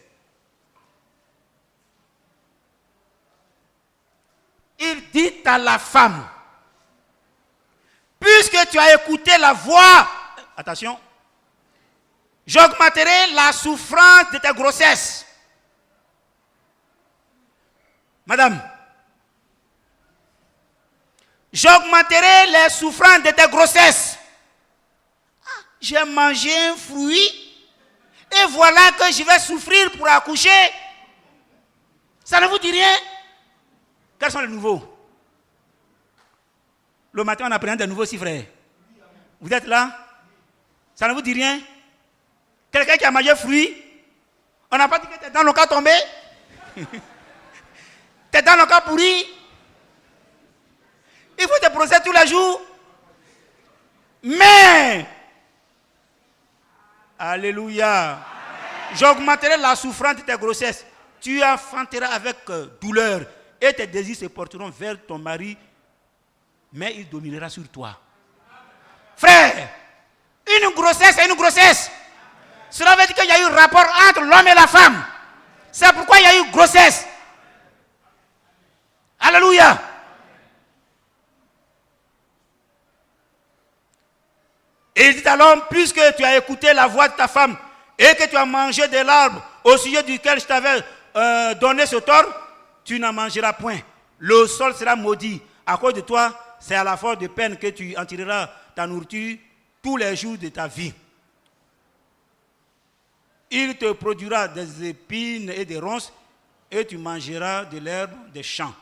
Il dit à la femme, puisque tu as écouté la voix, attention, j'augmenterai la souffrance de ta grossesse. Madame, j'augmenterai les souffrances de ta grossesse. J'ai mangé un fruit et voilà que je vais souffrir pour accoucher. Ça ne vous dit rien? Quels sont les nouveaux? Le matin, on apprend des nouveaux aussi, frère. Vous êtes là? Ça ne vous dit rien? Quelqu'un qui a mangé fruit, on n'a pas dit que tu es dans le cas tombé? Tu es dans le cas pourri? Il faut te procéder tous les jours. Mais, alléluia, j'augmenterai la souffrance de tes grossesses. Tu enfanteras avec douleur et tes désirs se porteront vers ton mari, mais il dominera sur toi. Frère, une grossesse est une grossesse. Cela veut dire qu'il y a eu un rapport entre l'homme et la femme. C'est pourquoi il y a eu grossesse. Alléluia. Et il dit à l'homme, puisque tu as écouté la voix de ta femme et que tu as mangé de l'arbre au sujet duquel je t'avais donné ce tort, tu n'en mangeras point. Le sol sera maudit. À cause de toi, c'est à la force de peine que tu en tireras ta nourriture tous les jours de ta vie. Il te produira des épines et des ronces et tu mangeras de l'herbe des champs.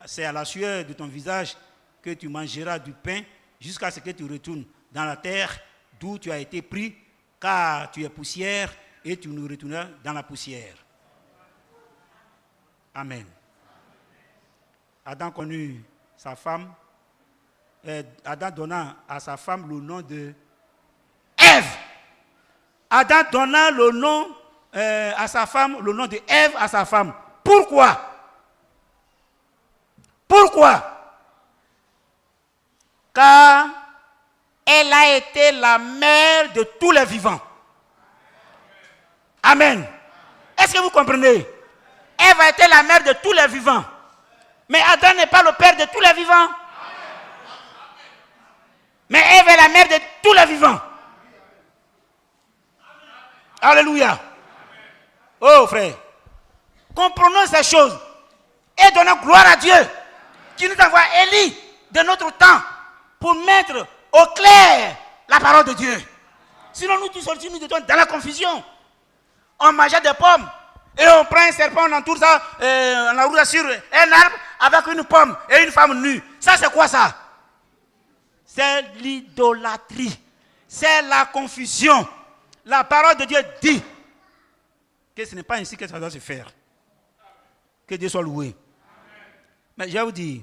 C'est à la sueur de ton visage que tu mangeras du pain jusqu'à ce que tu retournes dans la terre d'où tu as été pris, car tu es poussière et tu nous retourneras dans la poussière. Amen. Adam connut sa femme, Adam donna à sa femme le nom de Ève. Adam donna le nom à sa femme, le nom de Ève à sa femme. Pourquoi? Pourquoi? Car elle a été la mère de tous les vivants. Amen. Est-ce que vous comprenez? Ève a été la mère de tous les vivants. Mais Adam n'est pas le père de tous les vivants. Mais Ève est la mère de tous les vivants. Alléluia. Oh frère, comprenons ces choses et donnons gloire à Dieu qui nous envoie Élie de notre temps pour mettre au clair la parole de Dieu. Sinon nous tous nous étions dans la confusion. On mangeait des pommes et on prend un serpent, on entoure ça, on enroule ça sur un arbre avec une pomme et une femme nue. Ça c'est quoi ça? C'est l'idolâtrie. C'est la confusion. La parole de Dieu dit que ce n'est pas ainsi que ça doit se faire. Que Dieu soit loué. Mais je vais vous dire,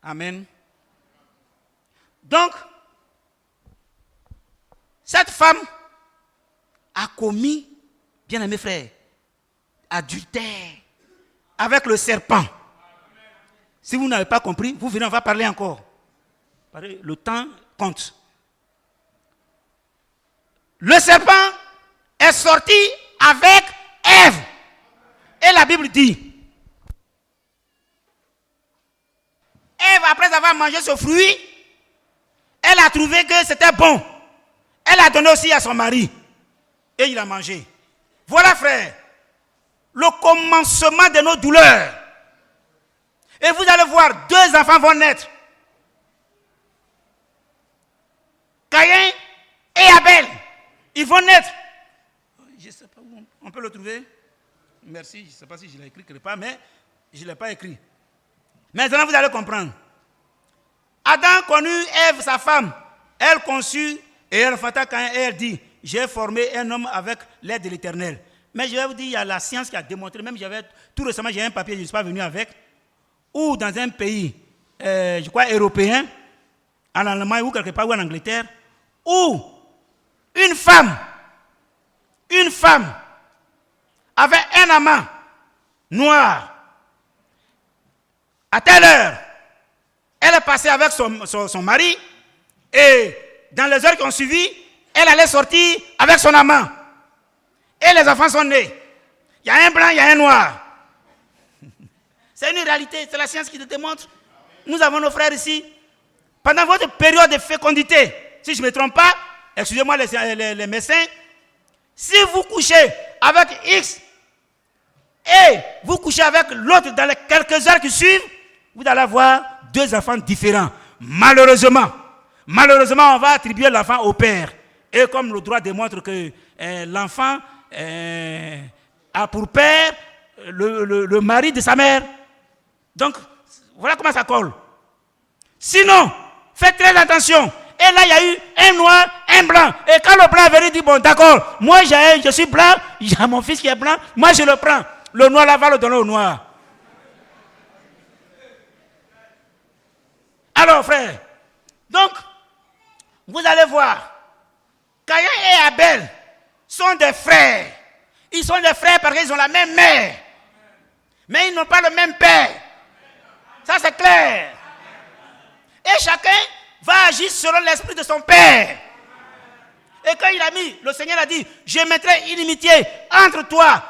amen. Donc, cette femme a commis, bien aimé frère, adultère avec le serpent. Si vous n'avez pas compris, vous venez, on va parler encore. Le temps compte. Le serpent est sorti avec Ève. Et la Bible dit, Ève, après avoir mangé ce fruit, elle a trouvé que c'était bon. Elle a donné aussi à son mari. Et il a mangé. Voilà, frère, le commencement de nos douleurs. Et vous allez voir, 2 enfants vont naître. Caïn et Abel. Ils vont naître. Je ne sais pas où on peut le trouver. Merci, je ne sais pas si je l'ai écrit quelque part, mais je ne l'ai pas écrit. Maintenant, vous allez comprendre. Adam connut Ève, sa femme. Elle conçut et elle enfanta Caïn et elle dit, j'ai formé un homme avec l'aide de l'Éternel. Mais je vais vous dire, il y a la science qui a démontré, même tout récemment, j'ai un papier, je ne suis pas venu avec. ou dans un pays, je crois, européen, en Allemagne ou quelque part, ou en Angleterre, où une femme avait un amant noir. À telle heure, elle est passée avec son mari et dans les heures qui ont suivi, elle allait sortir avec son amant. Et les enfants sont nés. Il y a un blanc, il y a un noir. C'est une réalité, c'est la science qui le démontre. Nous avons nos frères ici. Pendant votre période de fécondité, si je ne me trompe pas, excusez-moi les médecins, si vous couchez avec X et vous couchez avec l'autre dans les quelques heures qui suivent, vous allez avoir deux enfants différents. Malheureusement, on va attribuer l'enfant au père. Et comme le droit démontre que l'enfant a pour père le mari de sa mère. Donc, voilà comment ça colle. Sinon, faites très attention. Et là, il y a eu un noir, un blanc. Et quand le blanc est venu, il dit, bon, d'accord, moi, je suis blanc, j'ai mon fils qui est blanc, moi, je le prends. Le noir, là, va le donner au noir. Alors, frère, donc, vous allez voir, Caïn et Abel sont des frères. Ils sont des frères parce qu'ils ont la même mère. Mais ils n'ont pas le même père. Ça, c'est clair. Et chacun va agir selon l'esprit de son père. Et quand le Seigneur a dit, je mettrai inimitié entre toi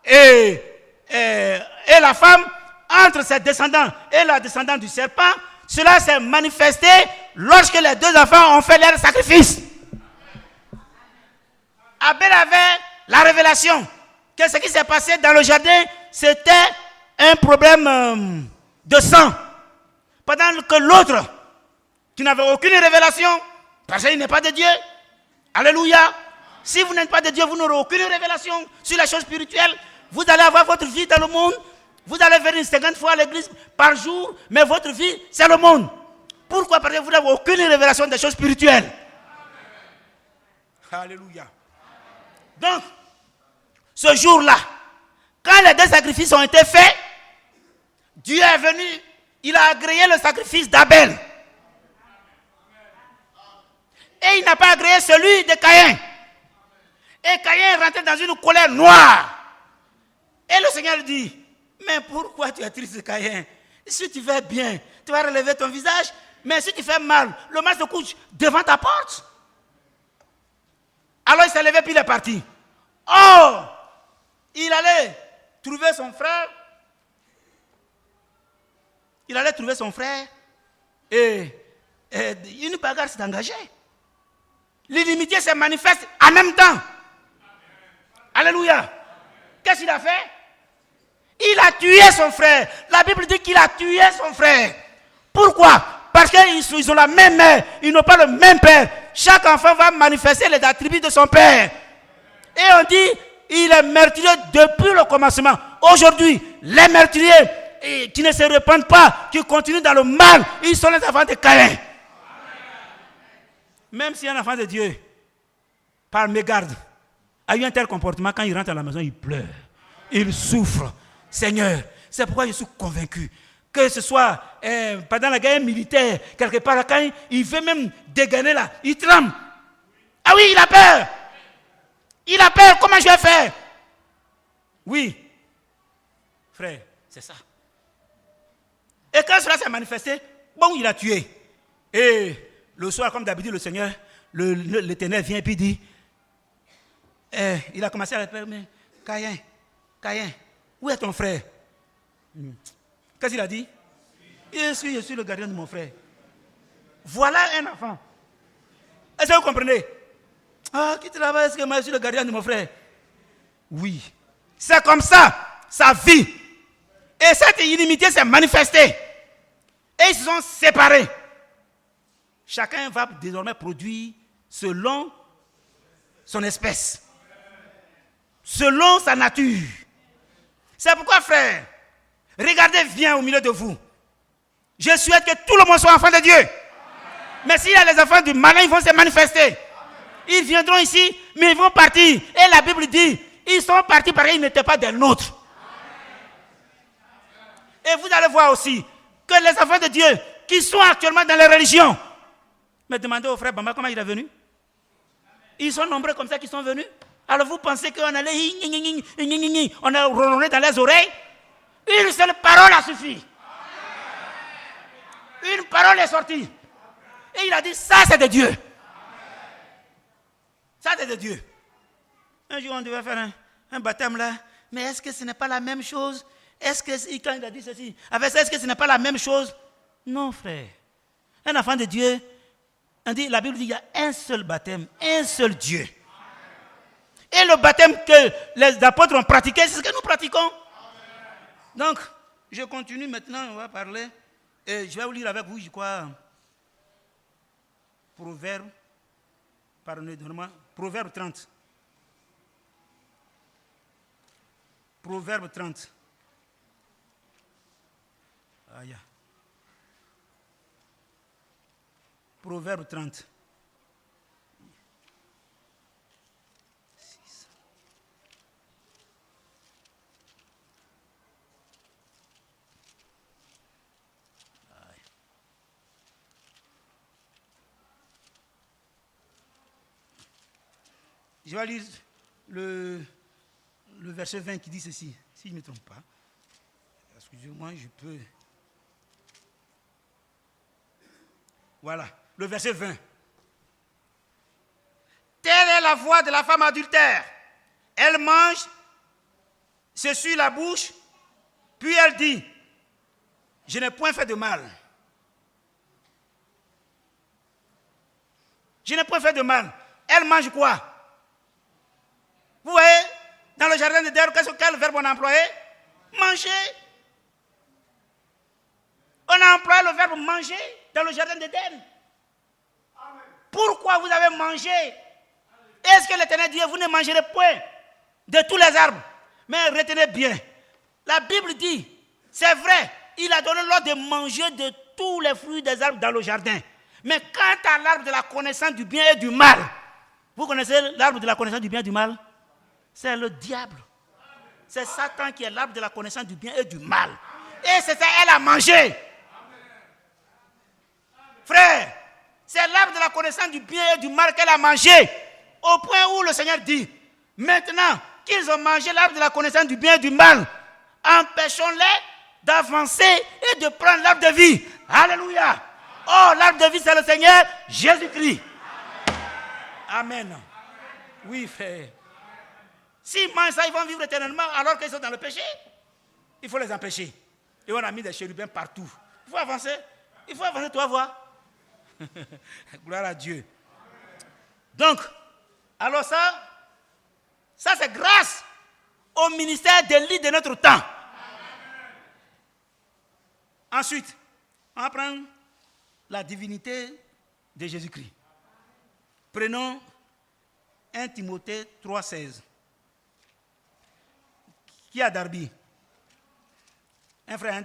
et la femme, entre ses descendants et la descendante du serpent, cela s'est manifesté lorsque les deux enfants ont fait leur sacrifice. Abel avait la révélation que ce qui s'est passé dans le jardin, c'était un problème de sang. Pendant que l'autre, qui n'avait aucune révélation, parce qu'il n'est pas de Dieu, alléluia, si vous n'êtes pas de Dieu, vous n'aurez aucune révélation sur les choses spirituelles, vous allez avoir votre vie dans le monde, vous allez venir 50 fois à l'église par jour, mais votre vie, c'est le monde. Pourquoi? Parce que vous n'avez aucune révélation des choses spirituelles. Alléluia. Donc, ce jour-là, quand les deux sacrifices ont été faits, Dieu est venu, il a agréé le sacrifice d'Abel. Et il n'a pas agréé celui de Caïn. Et Caïn est rentré dans une colère noire. Et le Seigneur dit, mais pourquoi tu es triste, Caïn? Si tu fais bien, tu vas relever ton visage. Mais si tu fais mal, le mal se couche devant ta porte. Alors il s'est levé puis il est parti. Oh, il allait trouver son frère. Et une bagarre s'est engagée. L'inimitié se manifeste en même temps. Alléluia. Qu'est-ce qu'il a fait? Il a tué son frère. La Bible dit qu'il a tué son frère. Pourquoi? Parce qu'ils ont la même mère. Ils n'ont pas le même père. Chaque enfant va manifester les attributs de son père. Et on dit, il est meurtrier depuis le commencement. Aujourd'hui, les meurtriers qui ne se répandent pas, qui continuent dans le mal, ils sont les enfants de Caïn. Même si un enfant de Dieu, par mégarde, a eu un tel comportement, quand il rentre à la maison, il pleure, il souffre. Seigneur, c'est pourquoi je suis convaincu que ce soit pendant la guerre militaire, quelque part, quand il veut même dégainer là, il tremble. Ah oui, il a peur. Il a peur, comment je vais faire? Oui, frère, c'est ça. Et quand cela s'est manifesté, bon, il a tué. Et le soir, comme d'habitude, le Seigneur, l'Éternel vient et puis dit, il a commencé à répéter, mais Caïn, où est ton frère? Qu'est-ce qu'il a dit? Je suis le gardien de mon frère. Voilà un enfant. Est-ce que vous comprenez? Ah, qui travaille? Est-ce que moi je suis le gardien de mon frère? Oui. C'est comme ça, sa vie. Et cette inimitié s'est manifestée. Et ils se sont séparés. Chacun va désormais produire selon son espèce. Selon sa nature. C'est pourquoi, frère, regardez bien au milieu de vous. Je souhaite que tout le monde soit enfant de Dieu. Mais s'il y a les enfants du malin, ils vont se manifester. Ils viendront ici, mais ils vont partir. Et la Bible dit, ils sont partis parce qu'ils n'étaient pas des nôtres. Et vous allez voir aussi, que les enfants de Dieu qui sont actuellement dans les religions. Mais demandez au frère Bamba comment il est venu. Ils sont nombreux comme ça qui sont venus. Alors vous pensez qu'on allait, on a ronronné dans les oreilles. Une seule parole a suffi. Une parole est sortie. Et il a dit, ça c'est de Dieu. Ça c'est de Dieu. Un jour on devait faire un baptême là. Mais est-ce que ce n'est pas la même chose? Est-ce que, quand il a dit ceci, avec ça, est-ce que ce n'est pas la même chose? Non, frère. Un enfant de Dieu, on dit, la Bible dit qu'il y a un seul baptême, un seul Dieu. Et le baptême que les apôtres ont pratiqué, c'est ce que nous pratiquons. Donc, je continue maintenant, on va parler. Et je vais vous lire avec vous, je crois, Proverbe, pardonnez-moi, Proverbe 30. Proverbe 30. Aïe. Proverbe 30. Je vais lire le verset 20 qui dit ceci, si je ne me trompe pas. Excusez-moi, je peux... Voilà, le verset 20. Telle est la voix de la femme adultère. Elle mange, s'essuie la bouche, puis elle dit, je n'ai point fait de mal. Je n'ai point fait de mal. Elle mange quoi? Vous voyez, dans le jardin d'Éden, quel verbe on a employé? Manger. On a employé le verbe manger dans le jardin d'Éden. Pourquoi vous avez mangé? Est-ce que l'Éternel dit, vous ne mangerez point de tous les arbres? Mais retenez bien, la Bible dit, c'est vrai, il a donné l'ordre de manger de tous les fruits des arbres dans le jardin. Mais quant à l'arbre de la connaissance du bien et du mal, vous connaissez l'arbre de la connaissance du bien et du mal? C'est le diable. C'est Satan qui est l'arbre de la connaissance du bien et du mal. Et c'est ça, elle a mangé. Frère, c'est l'arbre de la connaissance du bien et du mal qu'elle a mangé. Au point où le Seigneur dit, maintenant qu'ils ont mangé l'arbre de la connaissance du bien et du mal, empêchons-les d'avancer et de prendre l'arbre de vie. Alléluia. Oh, l'arbre de vie, c'est le Seigneur Jésus-Christ. Amen. Oui, frère. S'ils mangent ça, ils vont vivre éternellement alors qu'ils sont dans le péché. Il faut les empêcher. Et on a mis des chérubins partout. Il faut avancer. Il faut avancer, toi, voir. Gloire à Dieu. Donc, alors ça c'est grâce au ministère d'Élie de notre temps. Ensuite, on va prendre la divinité de Jésus-Christ. Prenons 1 Timothée 3,16. Qui a Darby? Un frère,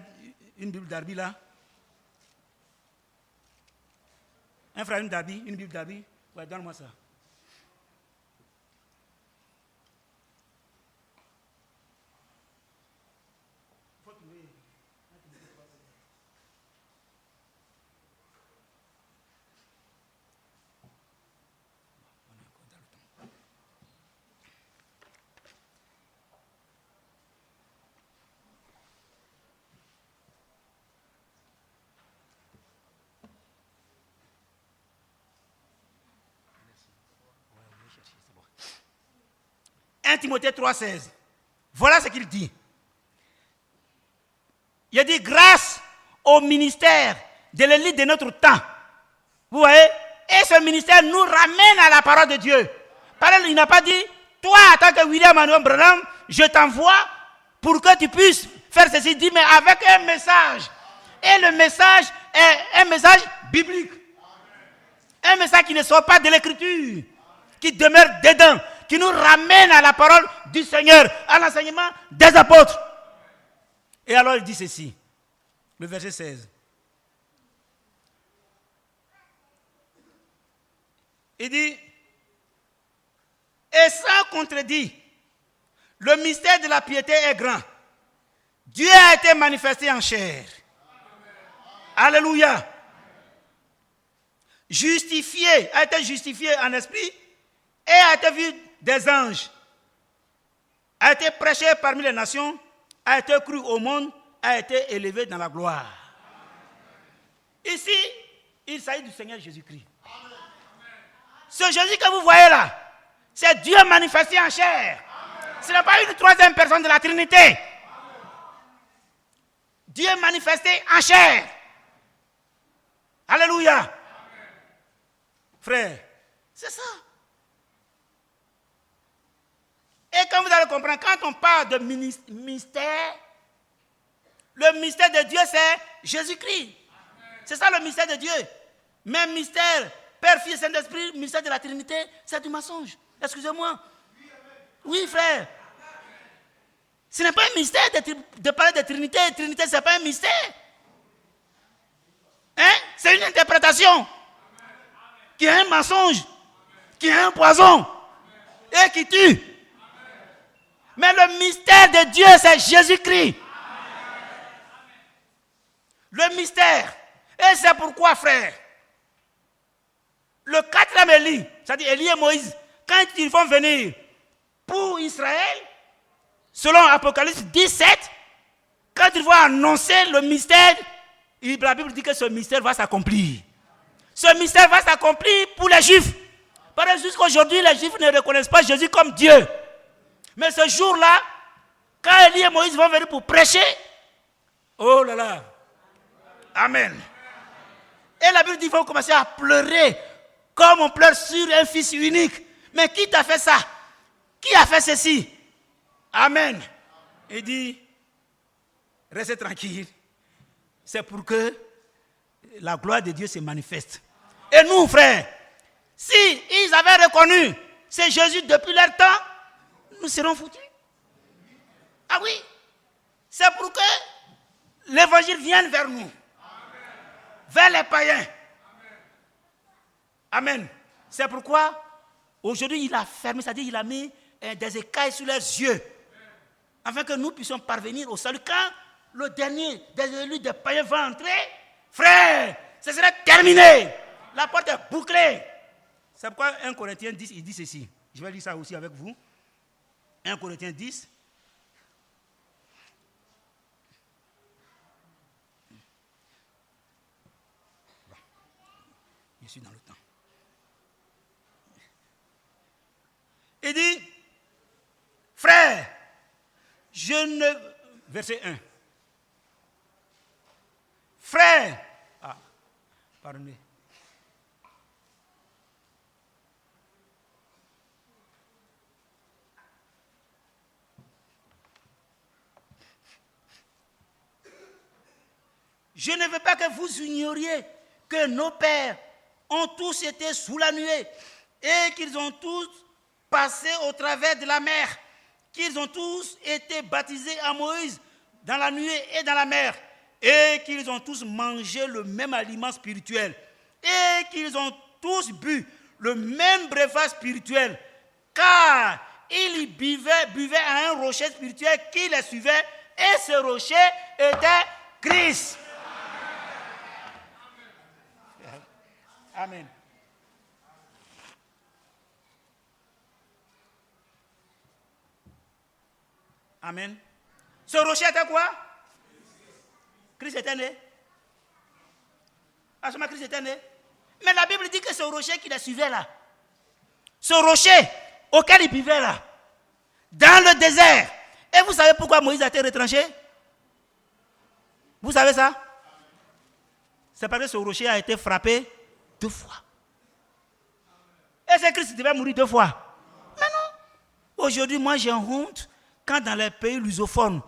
une Bible Darby là. Un frère, une Darby, une Bible Darby. Ouais, donne-moi ça. Faut trouver. 1 Timothée 3,16. Voilà ce qu'il dit. Il a dit grâce au ministère de l'élite de notre temps. Vous voyez? Et ce ministère nous ramène à la parole de Dieu. Par exemple, il n'a pas dit, toi, en tant que William Manuel Branham, je t'envoie pour que tu puisses faire ceci. Il dit, mais avec un message. Et le message est un message biblique. Un message qui ne sort pas de l'écriture, qui demeure dedans, qui nous ramène à la parole du Seigneur, à l'enseignement des apôtres. Et alors il dit ceci, le verset 16. Il dit, et sans contredit, le mystère de la piété est grand. Dieu a été manifesté en chair. Alléluia. Justifié, a été justifié en esprit et a été vu des anges. A été prêché parmi les nations, a été cru au monde, a été élevé dans la gloire. Ici, il s'agit du Seigneur Jésus-Christ. Ce Jésus que vous voyez là, c'est Dieu manifesté en chair. Ce n'est pas une troisième personne de la Trinité. Dieu manifesté en chair. Alléluia. Frère, c'est ça. Et quand vous allez comprendre, quand on parle de mystère, le mystère de Dieu, c'est Jésus-Christ. C'est ça le mystère de Dieu. Mais mystère, Père, Fils, Saint-Esprit, mystère de la Trinité, c'est du mensonge. Excusez-moi. Oui, frère. Ce n'est pas un mystère de parler de Trinité. Trinité, ce n'est pas un mystère. Hein? C'est une interprétation qui est un mensonge, qui est un poison et qui tue. Mais le mystère de Dieu, c'est Jésus-Christ. Le mystère. Et c'est pourquoi, frère, le quatrième Élie, c'est-à-dire Élie et Moïse, quand ils vont venir pour Israël, selon Apocalypse 17, quand ils vont annoncer le mystère, la Bible dit que ce mystère va s'accomplir. Ce mystère va s'accomplir pour les Juifs. Parce que jusqu'à aujourd'hui, les Juifs ne reconnaissent pas Jésus comme Dieu. Mais ce jour-là, quand Élie et Moïse vont venir pour prêcher, oh là là, amen. Et la Bible dit qu'il faut commencer à pleurer comme on pleure sur un fils unique. Mais qui t'a fait ça? Qui a fait ceci? Amen. Il dit, restez tranquille. C'est pour que la gloire de Dieu se manifeste. Et nous, frères, si ils avaient reconnu c'est Jésus depuis leur temps, nous serons foutus. Ah oui. C'est pour que l'évangile vienne vers nous. Vers les païens. Amen. C'est pourquoi aujourd'hui il a fermé, c'est-à-dire il a mis des écailles sur leurs yeux, afin que nous puissions parvenir au salut. Quand le dernier des élus des païens va entrer, frère, ce serait terminé. La porte est bouclée. C'est pourquoi 1 Corinthiens 10, il dit ceci. Je vais lire ça aussi avec vous. 1 Corinthiens 10. Je suis dans le temps. Il dit, frère, verset 1. Frère, pardonnez. Je ne veux pas que vous ignoriez que nos pères ont tous été sous la nuée et qu'ils ont tous passé au travers de la mer, qu'ils ont tous été baptisés à Moïse dans la nuée et dans la mer, et qu'ils ont tous mangé le même aliment spirituel, et qu'ils ont tous bu le même breuvage spirituel, car ils buvaient à un rocher spirituel qui les suivait, et ce rocher était Christ. Amen. Amen. Ce rocher était quoi? Christ était né. À ce moment, Christ était né. Mais la Bible dit que ce rocher qui les suivait là, ce rocher auquel il buvait là, dans le désert. Et vous savez pourquoi Moïse a été retranché? Vous savez ça? C'est parce que ce rocher a été frappé 2 fois. Et c'est Christ qui devait mourir 2 fois. Mais non. Aujourd'hui, moi j'ai honte quand dans les pays lusophones,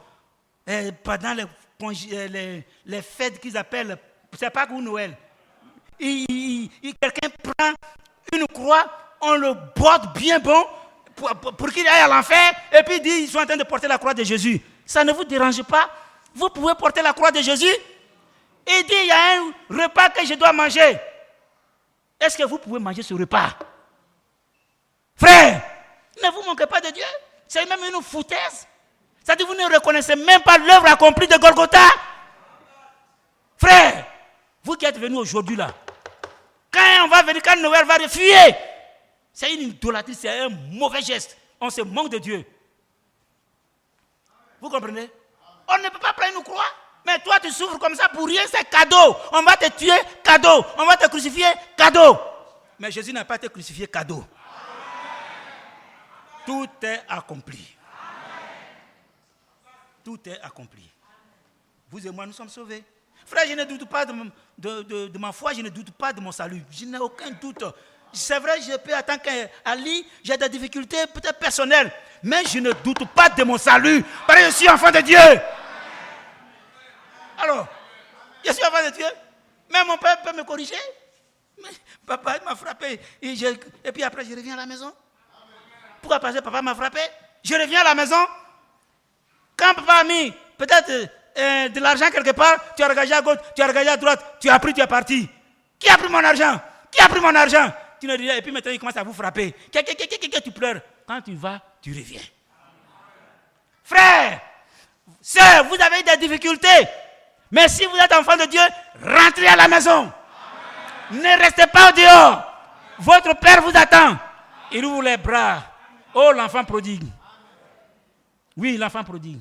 pendant les fêtes qu'ils appellent, c'est pas pour Noël, quelqu'un prend une croix, on le borde bien bon pour qu'il aille à l'enfer, et puis il dit ils sont en train de porter la croix de Jésus. Ça ne vous dérange pas? Vous pouvez porter la croix de Jésus? Il dit il y a un repas que je dois manger. Est-ce que vous pouvez manger ce repas? Frère, ne vous manquez pas de Dieu. C'est même une foutaise. C'est-à-dire que vous ne reconnaissez même pas l'œuvre accomplie de Golgotha. Frère, Vous qui êtes venus aujourd'hui là, quand Noël va arriver, fuyez. C'est une idolâtrie, c'est un mauvais geste. On se moque de Dieu. Vous comprenez? On ne peut pas prendre une croix. Mais toi, tu souffres comme ça pour rien, c'est cadeau. On va te tuer, cadeau. On va te crucifier, cadeau. Mais Jésus n'a pas été crucifié, cadeau. Tout est accompli. Tout est accompli. Vous et moi, nous sommes sauvés. Frère, je ne doute pas de ma foi, je ne doute pas de mon salut. Je n'ai aucun doute. C'est vrai, je peux, en tant qu'Ali, j'ai des difficultés peut-être personnelles. Mais je ne doute pas de mon salut. Parce que je suis enfant de Dieu. Alors, je suis enfant de Dieu. Mais mon père peut me corriger. Mais papa m'a frappé. Et puis après, je reviens à la maison. Pourquoi? Parce que papa m'a frappé. Je reviens à la maison. Quand papa a mis peut-être de l'argent quelque part, tu as regardé à gauche, tu as regardé à droite, tu as pris, tu es parti. Qui a pris mon argent? Qui a pris mon argent? Tu ne dis rien. Et puis maintenant, il commence à vous frapper. Tu pleures. Quand tu vas, tu reviens. Frère, sœur, vous avez des difficultés. Mais si vous êtes enfant de Dieu, rentrez à la maison. Ne restez pas au dehors. Votre père vous attend. Il ouvre les bras. Oh, l'enfant prodigue. Oui, l'enfant prodigue.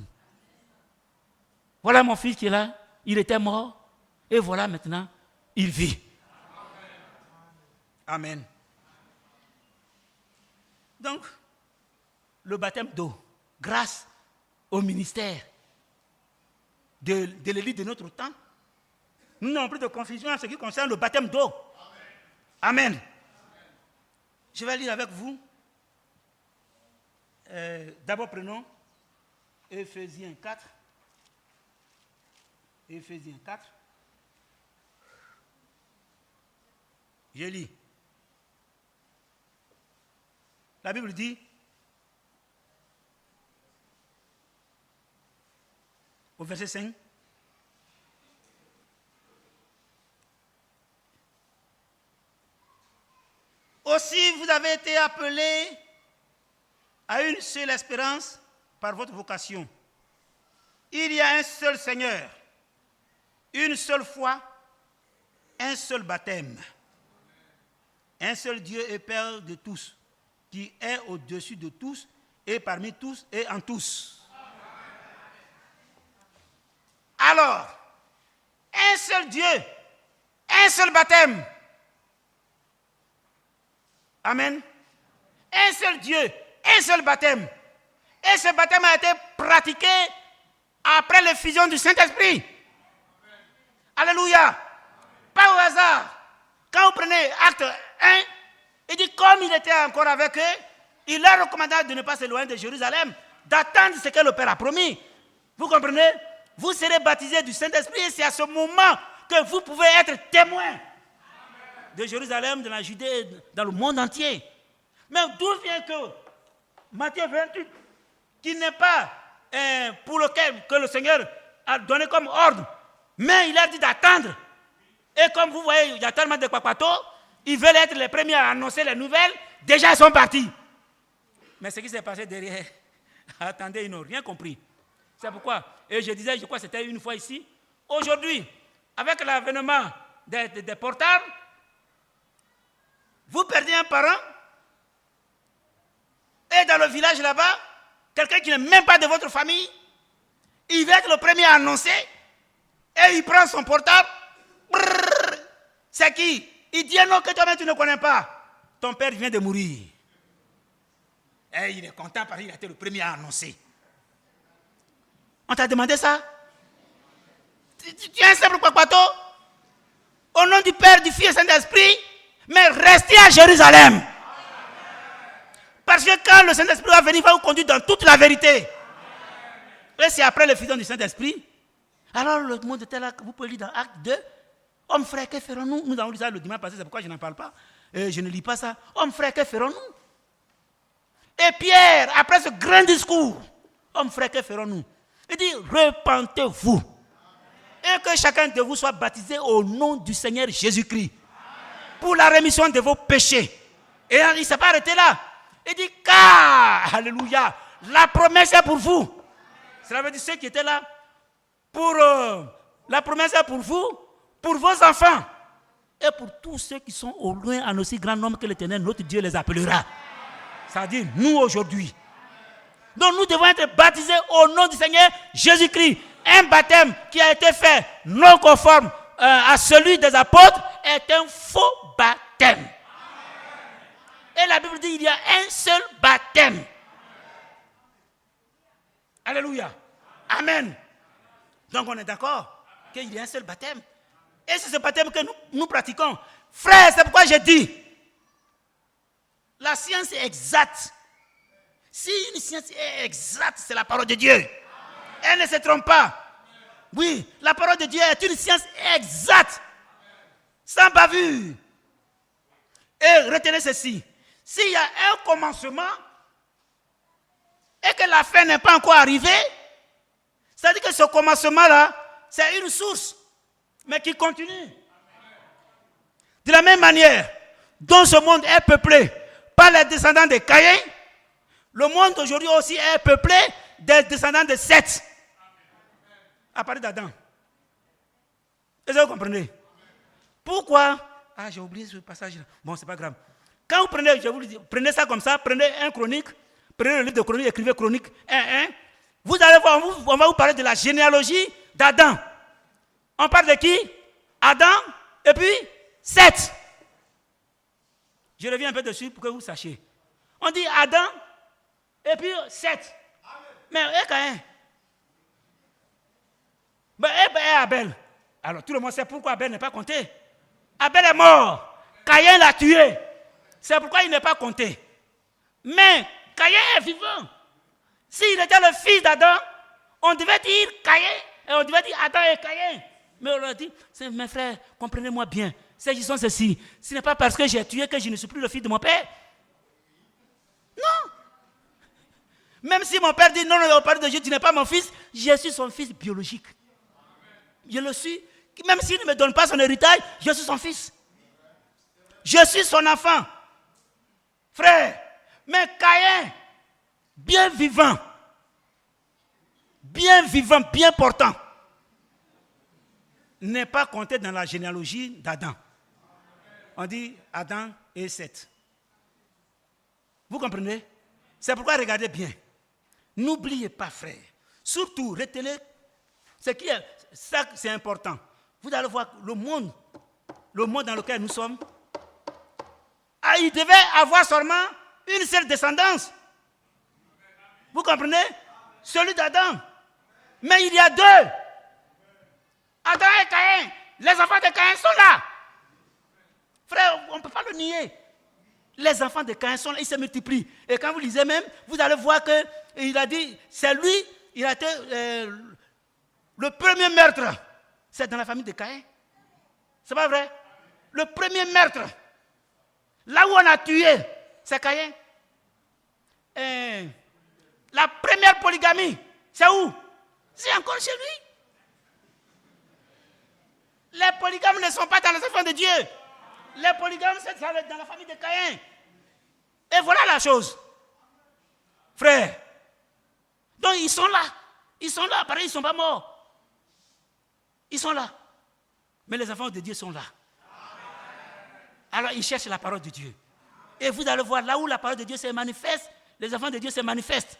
Voilà mon fils qui est là. Il était mort. Et voilà maintenant, il vit. Amen. Donc, le baptême d'eau, grâce au ministère de l'élite de notre temps, nous n'avons plus de confusion en ce qui concerne le baptême d'eau. Amen. Je vais lire avec vous. D'abord, prenons Éphésiens 4. Éphésiens 4. Je lis. La Bible dit, au verset 5, aussi vous avez été appelés à une seule espérance par votre vocation. Il y a un seul Seigneur, une seule foi, un seul baptême, un seul Dieu et Père de tous, qui est au-dessus de tous et parmi tous et en tous. Alors, un seul Dieu, un seul baptême. Amen. Un seul Dieu, un seul baptême. Et ce baptême a été pratiqué après l'effusion du Saint-Esprit. Alléluia. Pas au hasard. Quand vous prenez acte 1, il dit comme il était encore avec eux, il leur recommanda de ne pas s'éloigner de Jérusalem, d'attendre ce que le Père a promis. Vous comprenez? Vous serez baptisés du Saint-Esprit et c'est à ce moment que vous pouvez être témoins de Jérusalem, de la Judée, dans le monde entier. Mais d'où vient que Matthieu 28, qui n'est pas pour lequel que le Seigneur a donné comme ordre, mais il a dit d'attendre. Et comme vous voyez, il y a tellement de papatos, ils veulent être les premiers à annoncer les nouvelles, déjà ils sont partis. Mais ce qui s'est passé derrière, attendez, ils n'ont rien compris. C'est pourquoi, et je disais, je crois que c'était une fois ici, aujourd'hui, avec l'avènement des portables, vous perdez un parent, et dans le village là-bas, quelqu'un qui n'est même pas de votre famille, il va être le premier à annoncer, et il prend son portable, brrr, c'est qui? Il dit non que toi-même tu ne connais pas, ton père vient de mourir. Et il est content parce qu'il a été le premier à annoncer. On t'a demandé ça? Tu es un simple papato? Au nom du Père, du Fils et du Saint-Esprit, mais restez à Jérusalem. Parce que quand le Saint-Esprit va venir, il va vous conduire dans toute la vérité. Et c'est après l'effusion du Saint-Esprit. Alors le monde était là, vous pouvez lire dans Acte 2. Hommes frères, que ferons-nous? Nous avons lu ça le dimanche passé, c'est pourquoi je n'en parle pas. Je ne lis pas ça. Hommes frères, que ferons-nous? Et Pierre, après ce grand discours, hommes frères, que ferons-nous? Il dit, repentez-vous. Et que chacun de vous soit baptisé au nom du Seigneur Jésus-Christ. Pour la rémission de vos péchés. Et il ne s'est pas arrêté là. Il dit, car, alléluia, la promesse est pour vous. Cela veut dire ceux qui étaient là, la promesse est pour vous, pour vos enfants et pour tous ceux qui sont au loin en aussi grand nombre que l'Éternel, notre Dieu, les appellera. C'est-à-dire nous aujourd'hui. Donc nous devons être baptisés au nom du Seigneur Jésus-Christ. Un baptême qui a été fait non conforme à celui des apôtres est un faux baptême. Et la Bible dit qu'il y a un seul baptême. Alléluia. Amen. Donc on est d'accord qu'il y a un seul baptême. Et c'est ce baptême que nous pratiquons. Frère, c'est pourquoi je dis, la science est exacte. Si une science est exacte, c'est la parole de Dieu. Elle ne se trompe pas. Oui, la parole de Dieu est une science exacte. Sans bavure. Et retenez ceci. S'il y a un commencement et que la fin n'est pas encore arrivée, c'est-à-dire que ce commencement-là, c'est une source, mais qui continue. De la même manière dont ce monde est peuplé par les descendants de Caïn, le monde aujourd'hui aussi est peuplé des descendants de Seth. À partir d'Adam. Est-ce que vous comprenez? Pourquoi? Ah, j'ai oublié ce passage-là. Bon, c'est pas grave. Quand vous prenez, je vous le dis, prenez ça comme ça, prenez un chronique, prenez le livre de chronique, écrivez chronique 1:1. Vous allez voir, on va vous parler de la généalogie d'Adam. On parle de qui? Adam et puis Seth. Je reviens un peu dessus pour que vous sachiez. On dit Adam et puis Seth. Mais et Caïn. Et Abel. Alors tout le monde sait pourquoi Abel n'est pas compté. Abel est mort. Caïn l'a tué. C'est pourquoi il n'est pas compté. Mais Caïn est vivant. S'il était le fils d'Adam, on devait dire Caïn et on devait dire Adam et Caïn. Mais on leur dit, mes frères, comprenez-moi bien. S'agissant ceci, ce n'est pas parce que j'ai tué que je ne suis plus le fils de mon père. Non. Même si mon père dit non, au Père de Dieu, tu n'es pas mon fils, je suis son fils biologique. Je le suis. Même s'il ne me donne pas son héritage, je suis son fils. Je suis son enfant. Frère, mais Caïn, bien vivant, bien portant, n'est pas compté dans la généalogie d'Adam. On dit Adam et Seth. Vous comprenez? C'est pourquoi regardez bien. N'oubliez pas, frère. Surtout, retenez ce qui est, ça c'est important. Vous allez voir le monde dans lequel nous sommes, il devait avoir seulement une seule descendance. Vous comprenez? Celui d'Adam. Mais il y a deux. Adam et Caïn. Les enfants de Caïn sont là. Frère, on ne peut pas le nier. Les enfants de Caïn sont là, ils se multiplient. Et quand vous lisez même, vous allez voir qu'il a dit, c'est lui, il a été le premier meurtre. C'est dans la famille de Caïn. C'est pas vrai? Le premier meurtre. Là où on a tué, c'est Caïn. La première polygamie, c'est où? C'est encore chez lui. Les polygames ne sont pas dans les enfants de Dieu. Les polygames, c'est dans la famille de Caïn. Et voilà la chose. Frère. Donc ils sont là. Ils sont là, pareil, ils ne sont pas morts. Ils sont là. Mais les enfants de Dieu sont là. Alors ils cherchent la parole de Dieu. Et vous allez voir, là où la parole de Dieu se manifeste, les enfants de Dieu se manifestent.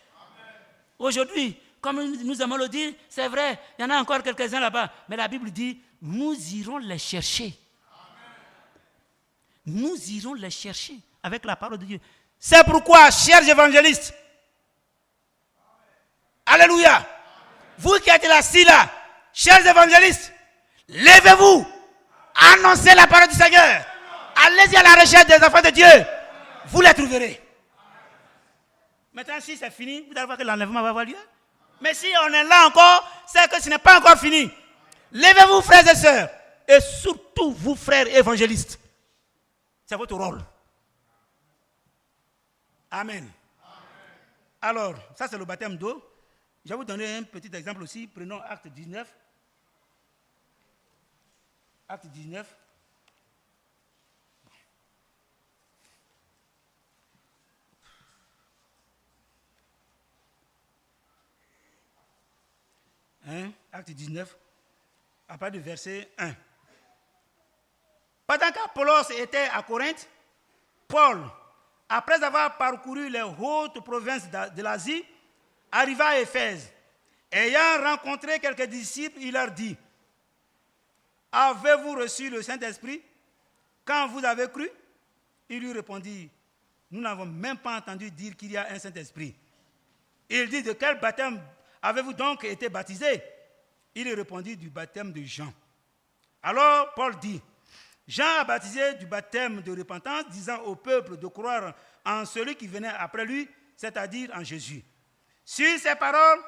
Aujourd'hui, comme nous aimons le dire, c'est vrai, il y en a encore quelques-uns là-bas. Mais la Bible dit, nous irons les chercher. Nous irons les chercher avec la parole de Dieu. C'est pourquoi, chers évangélistes, alléluia, vous qui êtes là-ci, là, chers évangélistes, levez-vous, annoncez la parole du Seigneur. Allez-y à la recherche des enfants de Dieu. Vous les trouverez. Maintenant, si c'est fini, vous allez voir que l'enlèvement va avoir lieu. Mais si on est là encore, c'est que ce n'est pas encore fini. Levez-vous, frères et sœurs. Et surtout, vous, frères évangélistes. C'est votre rôle. Amen. Alors, ça c'est le baptême d'eau. Je vais vous donner un petit exemple aussi. Prenons Acte 19. Acte 19. Acte 19, à partir du verset 1. Pendant qu'Apollos était à Corinthe, Paul, après avoir parcouru les hautes provinces de l'Asie, arriva à Éphèse. Ayant rencontré quelques disciples, il leur dit: avez-vous reçu le Saint-Esprit quand vous avez cru? Ils lui répondirent: nous n'avons même pas entendu dire qu'il y a un Saint-Esprit. Il dit: de quel baptême avez-vous donc été baptisé? Il répondit: du baptême de Jean. Alors Paul dit: Jean a baptisé du baptême de repentance, disant au peuple de croire en celui qui venait après lui, c'est-à-dire en Jésus. Sur ces paroles,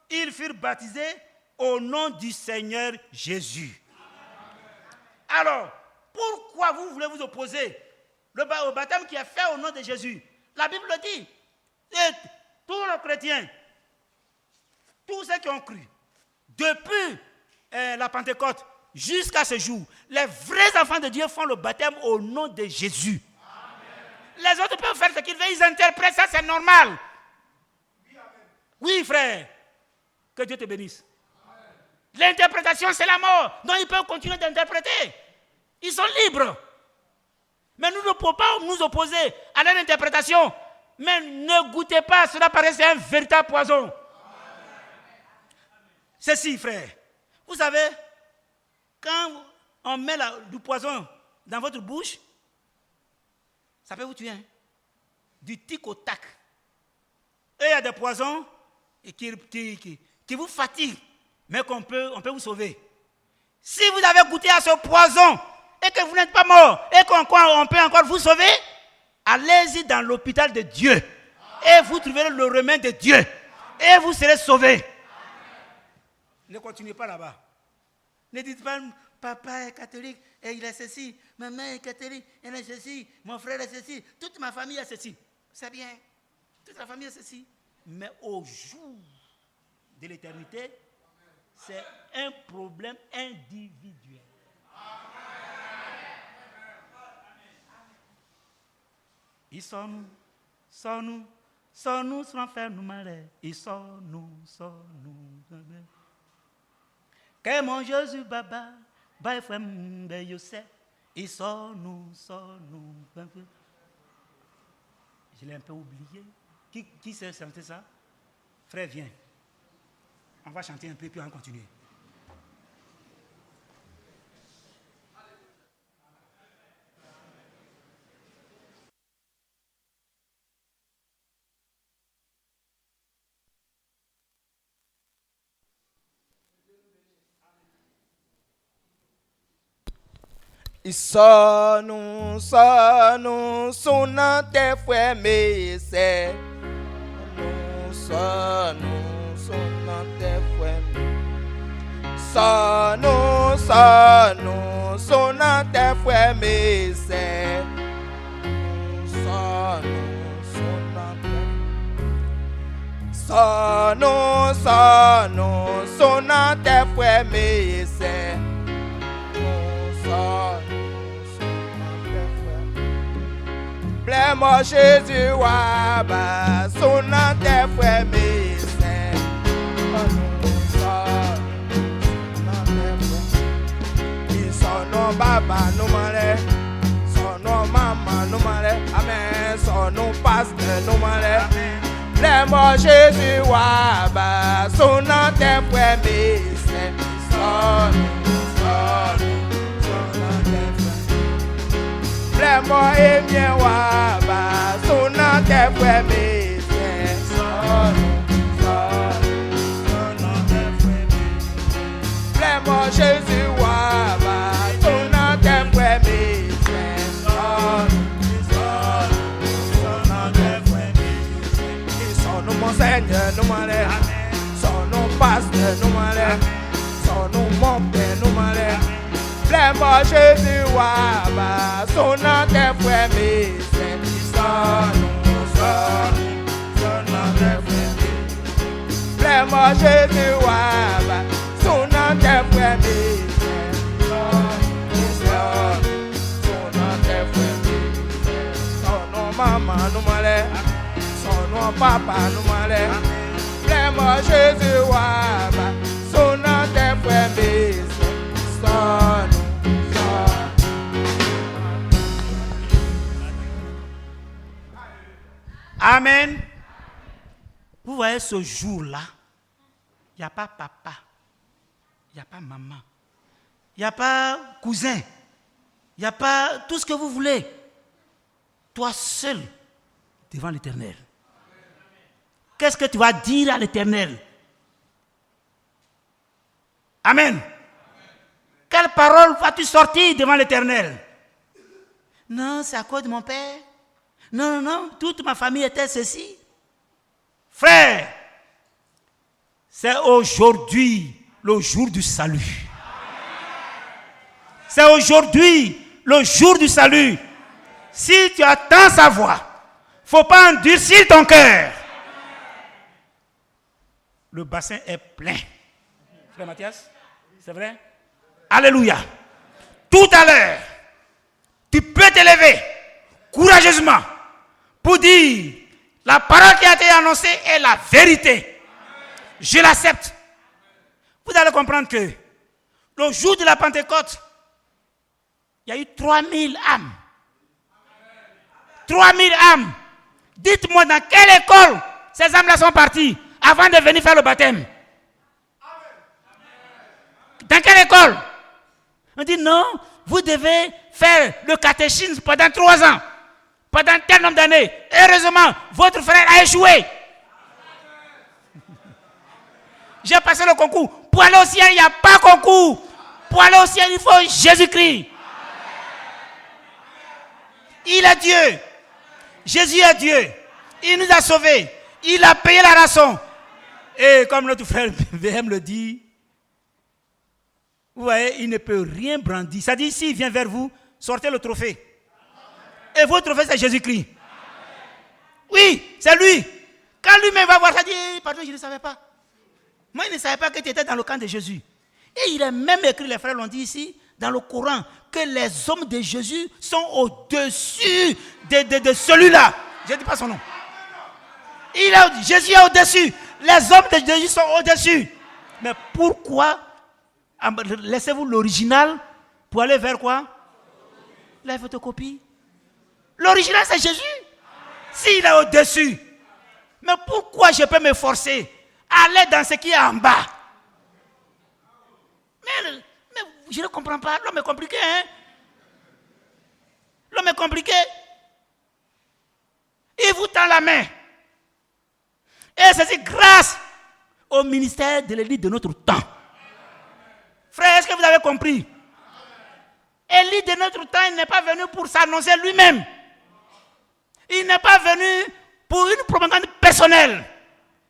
ils furent baptisés au nom du Seigneur Jésus. Alors, pourquoi vous voulez vous opposer au baptême qui est fait au nom de Jésus? La Bible le dit. Et tous les chrétiens, tous ceux qui ont cru, depuis la Pentecôte jusqu'à ce jour, les vrais enfants de Dieu font le baptême au nom de Jésus. Amen. Les autres peuvent faire ce qu'ils veulent, ils interprètent, ça c'est normal. Oui, frère, que Dieu te bénisse. Amen. L'interprétation c'est la mort, donc ils peuvent continuer d'interpréter. Ils sont libres. Mais nous ne pouvons pas nous opposer à leur interprétation. Mais ne goûtez pas, cela paraît un véritable poison. Amen. Ceci, frère, vous savez, quand on met du poison dans votre bouche, ça peut vous tuer. Hein? Du tic au tac. Et il y a des poisons qui vous fatiguent, mais qu'on peut vous sauver. Si vous avez goûté à ce poison et que vous n'êtes pas mort et qu'on peut encore vous sauver, allez-y dans l'hôpital de Dieu et vous trouverez le remède de Dieu et vous serez sauvés. Ne continuez pas là-bas. Ne dites pas: papa est catholique et il est ceci, maman est catholique, elle est ceci, mon frère est ceci, toute ma famille est ceci. C'est bien, toute la famille est ceci. Mais au jour de l'éternité, c'est un problème individuel. Ils sont nous, sans faire nous malheur. Ils sont nous. Que mon Jésus baba, bah frère m'be Yosef, ils sont nous. Je l'ai un peu oublié. Qui sait chanter ça? Frère, viens. On va chanter un peu puis on va continuer. Sonu, sona te fue me se. Sonu, sona te fue me. Sonu, sona te fue me se. Sonu, sona te. Sonu, sona te fue me se. Plaît-moi Jésus, waba, sonna te fue me se. Ils sont nos baba, nous malais, sont nos maman, nous malais, amen, sont nos pasteurs, nous malais. Plaît-moi Jésus, waba, sonna te fue me se. Plaît-moi et bien waba, sonna te fue me se. Plaît-moi Jésus waba, sonna te fue me se. Ils sont nos monseigneurs, nous malais, sont nos pasteurs, nous malais, sont nos monteurs, nous malais. Plaît-moi Jésus waba, sonna te fue me se. Plaît-moi Jésus waba, sonna te fue me se. Sonna te fue me se. Son nom maman nous malais, son nom papa nous malais. Plaît-moi Jésus waba, sonna te fue me se. Amen. Vous voyez ce jour-là, il n'y a pas papa, il n'y a pas maman, il n'y a pas cousin, il n'y a pas tout ce que vous voulez. Toi seul devant l'Éternel. Qu'est-ce que tu vas dire à l'Éternel? Amen. Quelle parole vas-tu sortir devant l'Éternel? Non, c'est à cause de mon père. Non, non, non, toute ma famille était ceci. Frère, c'est aujourd'hui le jour du salut. C'est aujourd'hui le jour du salut. Si tu attends sa voix, il ne faut pas endurcir ton cœur. Le bassin est plein. Frère Mathias, c'est vrai? Alléluia. Tout à l'heure, tu peux t'élever courageusement pour dire la parole qui a été annoncée est la vérité. Je l'accepte. Vous allez comprendre que le jour de la Pentecôte, il y a eu 3000 âmes. 3000 âmes. Dites-moi dans quelle école ces âmes-là sont parties avant de venir faire le baptême. Dans quelle école? On dit non, vous devez faire le catéchisme pendant 3 ans. Pendant tel nombre d'années. Heureusement, votre frère a échoué. J'ai passé le concours. Pour aller au ciel, il n'y a pas concours. Pour aller au ciel, il faut Jésus-Christ. Il est Dieu. Jésus est Dieu. Il nous a sauvés. Il a payé la rançon. Et comme notre frère VM le dit, vous voyez, il ne peut rien brandir. Ça dit, s'il vient vers vous, sortez le trophée. Et votre trophée, c'est Jésus-Christ. Oui, c'est lui. Quand lui-même va voir ça, il dit, pardon, je ne savais pas. Moi, je ne savais pas que tu étais dans le camp de Jésus. Et il a même écrit, les frères l'ont dit ici, dans le Coran, que les hommes de Jésus sont au-dessus de celui-là. Je ne dis pas son nom. Jésus est au-dessus. Les hommes de Jésus sont au-dessus. Mais pourquoi laissez-vous l'original pour aller vers quoi? La photocopie. L'original, c'est Jésus. S'il est au-dessus. Mais pourquoi je peux me forcer à aller dans ce qui est en bas? Mais je ne comprends pas. L'homme est compliqué, hein? L'homme est compliqué. Il vous tend la main. Et c'est grâce au ministère de l'Église de notre temps. Frère, est-ce que vous avez compris? Élie de notre temps, il n'est pas venu pour s'annoncer lui-même. Il n'est pas venu pour une propagande personnelle.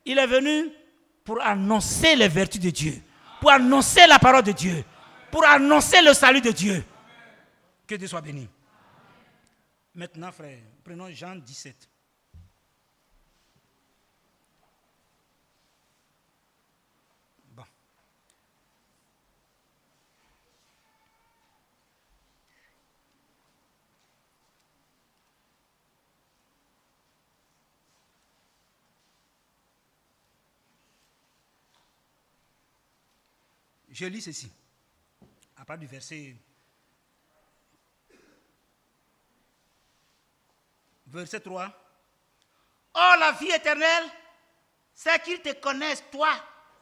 Il est venu pour annoncer les vertus de Dieu, pour annoncer la parole de Dieu, pour annoncer le salut de Dieu. Que Dieu soit béni. Maintenant, frère, prenons Jean 17. Bon. Je lis ceci, à part du verset 3. Oh, la vie éternelle, c'est qu'ils te connaissent, toi,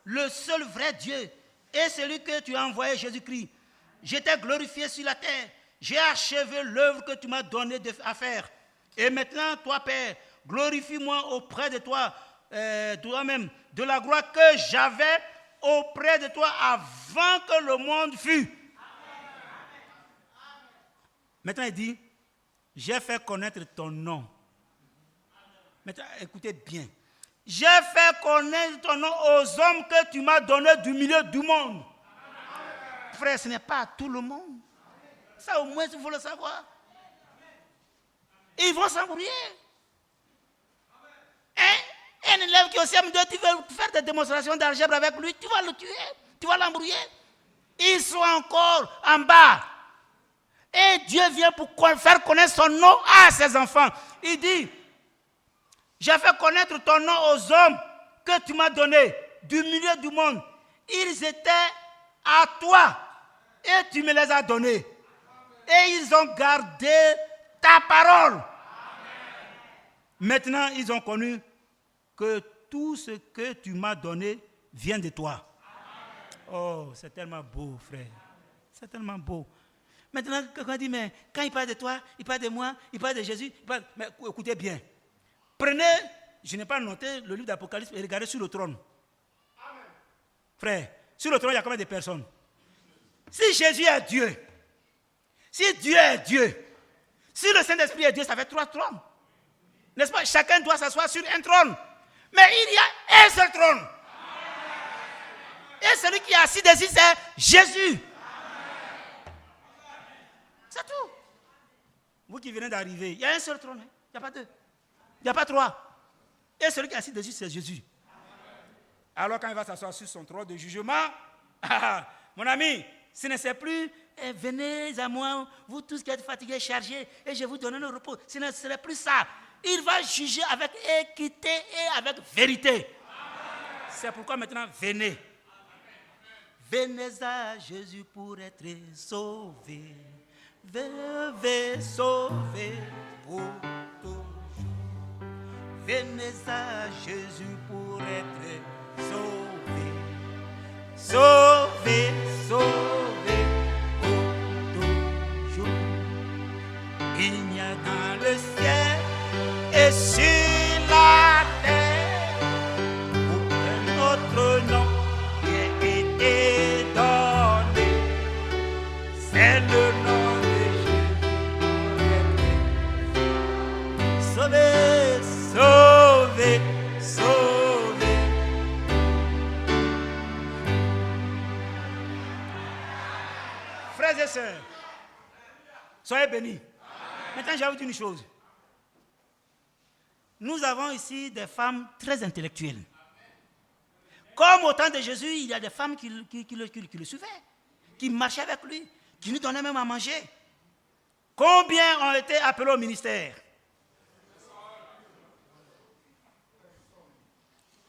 le seul vrai Dieu, et celui que tu as envoyé, Jésus-Christ. Je t'ai glorifié sur la terre, j'ai achevé l'œuvre que tu m'as donnée à faire. Et maintenant, toi, Père, glorifie-moi auprès de toi, toi-même, de la gloire que j'avais auprès de toi avant que le monde fût. Maintenant, il dit, j'ai fait connaître ton nom. Maintenant, écoutez bien. J'ai fait connaître ton nom aux hommes que tu m'as donnés du milieu du monde. Frère, ce n'est pas à tout le monde. Ça, au moins, il faut le savoir. Ils vont s'embrouiller. Un élève qui est au CM2, tu veux faire des démonstrations d'algèbre avec lui, tu vas le tuer, tu vas l'embrouiller. Ils sont encore en bas. Et Dieu vient pour faire connaître son nom à ses enfants. Il dit, j'ai fait connaître ton nom aux hommes que tu m'as donnés du milieu du monde. Ils étaient à toi et tu me les as donnés. Et ils ont gardé ta parole. Maintenant, ils ont connu que tout ce que tu m'as donné vient de toi. Oh, c'est tellement beau, frère. C'est tellement beau. Maintenant, quand on dit, mais quand il parle de toi, il parle de moi, il parle de Jésus, mais écoutez bien. Prenez, je n'ai pas noté le livre d'Apocalypse et regardez sur le trône. Amen. Frère, sur le trône, il y a combien de personnes? Si Jésus est Dieu, si Dieu est Dieu, si le Saint-Esprit est Dieu, ça fait 3 trônes. N'est-ce pas? Chacun doit s'asseoir sur un trône. Mais il y a un seul trône. Et celui qui est assis dessus, c'est Jésus. C'est tout. Vous qui venez d'arriver, il y a un seul trône. Il n'y a pas 2. Il n'y a pas 3. Et celui qui est assis dessus, c'est Jésus. Alors quand il va s'asseoir sur son trône de jugement, mon ami, ce ne c'est plus, venez à moi, vous tous qui êtes fatigués, chargés, et je vous donne le repos. Ce ne serait plus ça. Il va juger avec équité et avec vérité. C'est pourquoi maintenant, venez. Venez à Jésus pour être sauvé. Venez sauvé pour toujours. Venez à Jésus pour être sauvé. Sauvé, sauvé pour toujours. Il n'y a dans le ciel et sur la terre aucun autre nom qui a été donné. C'est le nom de Jésus. Sauvé, sauvé, sauvé. Frères et sœurs, soyez bénis. Maintenant, je vais vous dire une chose. Nous avons ici des femmes très intellectuelles. Comme au temps de Jésus, il y a des femmes qui le suivaient, qui marchaient avec lui, qui lui donnaient même à manger. Combien ont été appelés au ministère?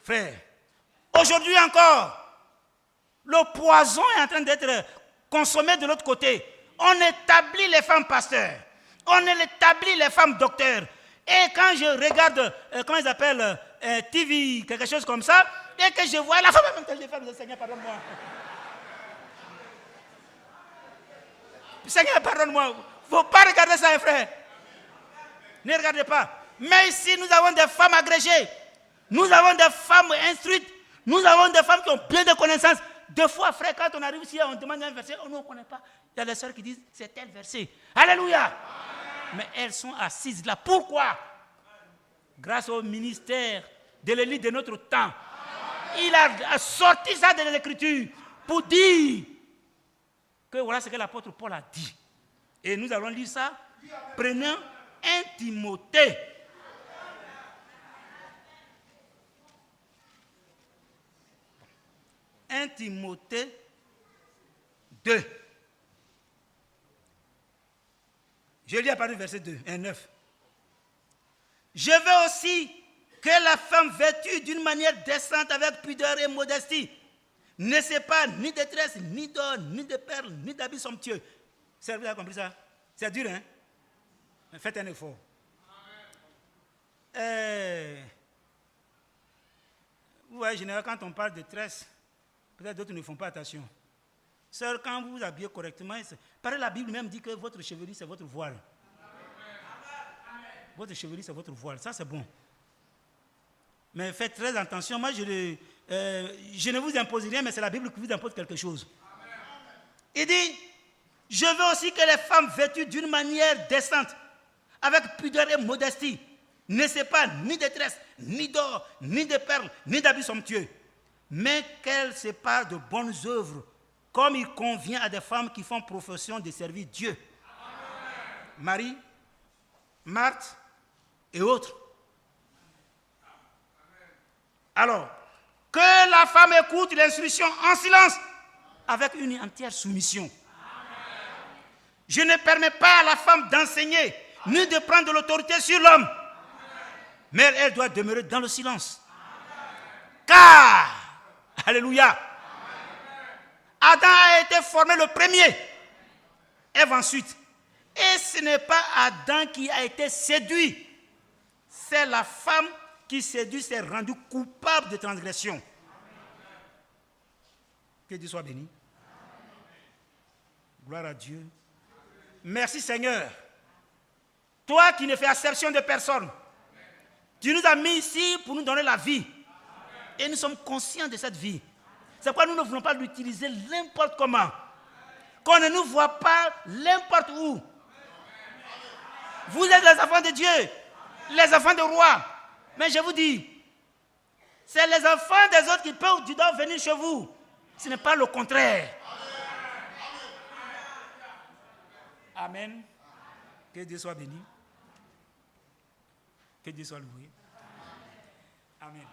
Frère, aujourd'hui encore, le poison est en train d'être consommé de l'autre côté. On établit les femmes pasteurs, on établit les femmes docteurs. Et quand je regarde, comment ils appellent, TV, quelque chose comme ça, et que je vois la femme même les femmes, Seigneur, pardonne-moi. Seigneur, pardonne-moi. Il ne faut pas regarder ça, frère. Ne regardez pas. Mais ici, nous avons des femmes agrégées. Nous avons des femmes instruites. Nous avons des femmes qui ont plein de connaissances. Deux fois, frère, quand on arrive ici, on demande un verset, on ne connaît pas. Il y a des sœurs qui disent, c'est tel verset. Alléluia. Amen. Mais elles sont assises là. Pourquoi? Grâce au ministère de l'élite de notre temps. Il a sorti ça de l'Écriture pour dire que voilà ce que l'apôtre Paul a dit. Et nous allons lire ça. Prenons 1 Timothée. Timothée 2. Je lis à partir du verset 2, 9. Je veux aussi que la femme vêtue d'une manière décente avec pudeur et modestie ne sépare ni de tresses, ni d'or, ni de perles, ni d'habits somptueux. Vous avez compris ça? C'est dur, hein? Mais faites un effort. Vous voyez, généralement, quand on parle de tresses, peut-être d'autres ne font pas attention. Seuls quand vous vous habillez correctement, la Bible même dit que votre chevelure, c'est votre voile. Votre chevelure, c'est votre voile. Ça, c'est bon. Mais faites très attention. Moi, je ne vous impose rien, mais c'est la Bible qui vous impose quelque chose. Il dit, je veux aussi que les femmes vêtues d'une manière décente, avec pudeur et modestie, ne séparent ni de tresses, ni d'or, ni de perles, ni d'habits somptueux, mais qu'elles séparent de bonnes œuvres, comme il convient à des femmes qui font profession de servir Dieu. Amen. Marie, Marthe et autres. Alors, que la femme écoute l'instruction en silence, avec une entière soumission. Amen. Je ne permets pas à la femme d'enseigner, ni de prendre de l'autorité sur l'homme, mais elle doit demeurer dans le silence. Amen. Car, alléluia, Adam a été formé le premier, Ève ensuite. Et ce n'est pas Adam qui a été séduit, c'est la femme qui séduit s'est rendue coupable de transgression. Que Dieu soit béni. Gloire à Dieu. Merci Seigneur. Toi qui ne fais exception de personne, tu nous as mis ici pour nous donner la vie. Et nous sommes conscients de cette vie. C'est pourquoi nous ne voulons pas l'utiliser n'importe comment. Qu'on ne nous voit pas n'importe où. Vous êtes les enfants de Dieu, les enfants de roi. Mais je vous dis, c'est les enfants des autres qui peuvent du doigt venir chez vous. Ce n'est pas le contraire. Amen. Que Dieu soit béni. Que Dieu soit loué. Amen.